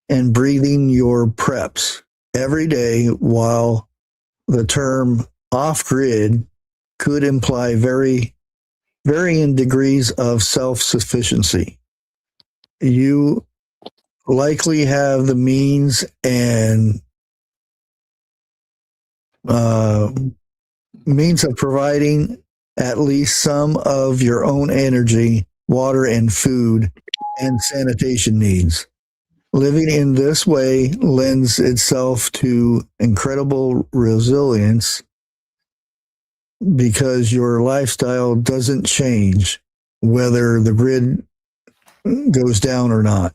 and breathing your preps every day, while the term off-grid could imply varying degrees of self-sufficiency. You likely have the means and means of providing at least some of your own energy, water, and food and sanitation needs. Living in this way lends itself to incredible resilience because your lifestyle doesn't change whether the grid goes down or not.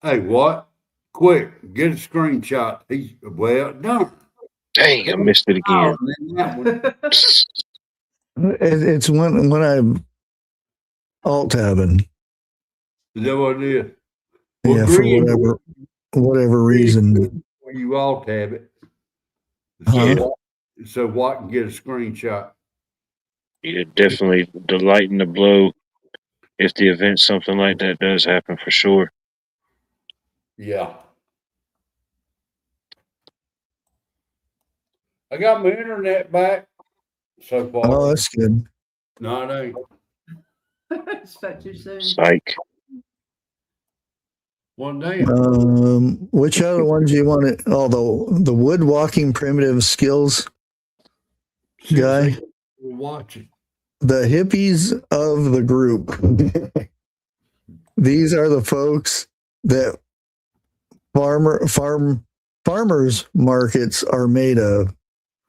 Hey, what? Quick, get a screenshot. He's well done. Dang, I missed it again. It's when I'm alt tabbing. Is that what it is? Yeah, for whatever reason. You all tab it. Huh? So Watt can get a screenshot. Yeah, definitely the light and the blow. If the event, something like that does happen for sure. Yeah. I got my internet back so far. Oh, that's good. No, it ain't. Expect you soon. Psych. One day. Which other ones do you want to? Oh, the woodwalking primitive skills guy. We're watching. The hippies of the group. These are the folks that farmers markets are made of.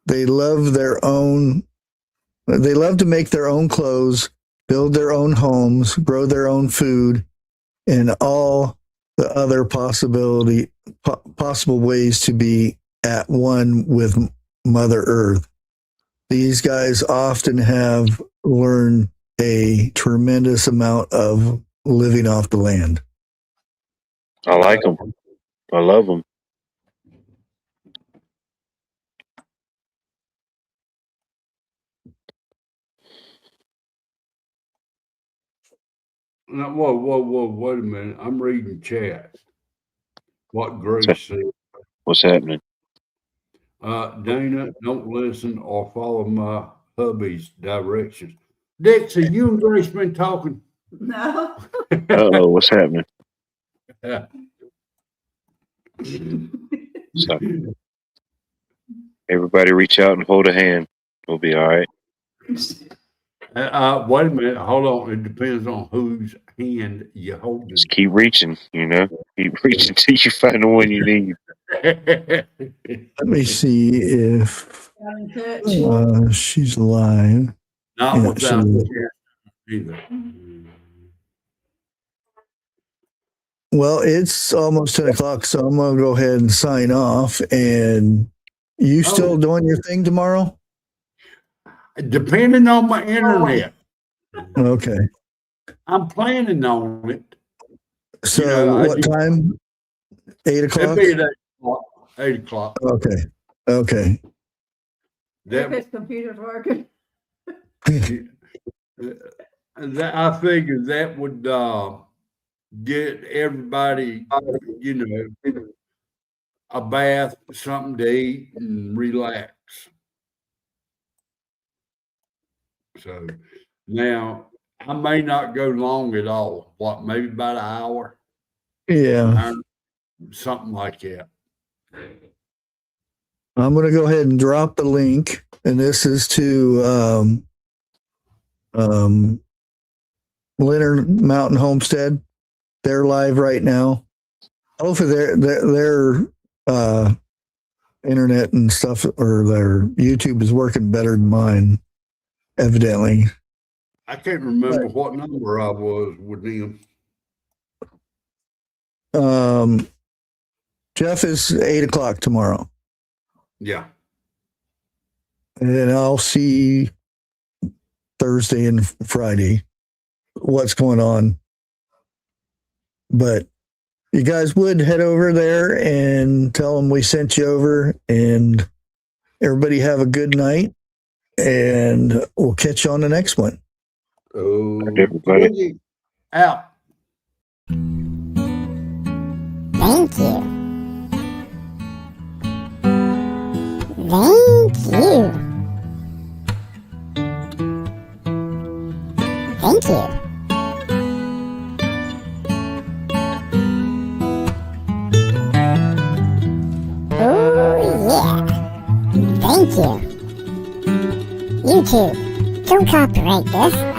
They love to make their own clothes, build their own homes, grow their own food, and all the other possible ways to be at one with Mother Earth. These guys often have learned a tremendous amount of living off the land. I like them. I love them. No, whoa, wait a minute. I'm reading chat. What Grace said. What's happening? Dana, don't listen or follow my hubby's directions. Dixie, you and Grace been talking. No. Uh-oh, what's happening? Yeah. So, everybody reach out and hold a hand. We'll be all right. Wait a minute. Hold on. It depends on whose hand you hold. Just keep reaching, you know? Keep reaching till you find the one you need. Let me see if she's live. Not Yeah, without so- the chair either. Well, it's almost 10 o'clock, so I'm going to go ahead and sign off. And you still doing your thing tomorrow? Depending on my internet, Okay. I'm planning on it. So You know, I what do- time? 8 It'll o'clock? be at 8 o'clock. 8 o'clock. Okay. Okay. If That, his computer's working. I figured that would get everybody, you know, a bath, something to eat, and relax. So now I may not go long at all. What, maybe about an hour, Yeah. something like that. I'm going to go ahead and drop the link. And this is to Leonard Mountain Homestead. They're live right now. Hopefully their internet and stuff, or their YouTube is working better than mine, evidently. I can't remember what number I was with them. Jeff is 8 o'clock tomorrow. Yeah. And I'll see Thursday and Friday what's going on. But you guys would head over there and tell them we sent you over, and everybody have a good night, and we'll catch you on the next one. Oh, Everybody. out. Thank you. Thank you. Thank you. Oh, yeah. Thank you. YouTube, don't copyright this.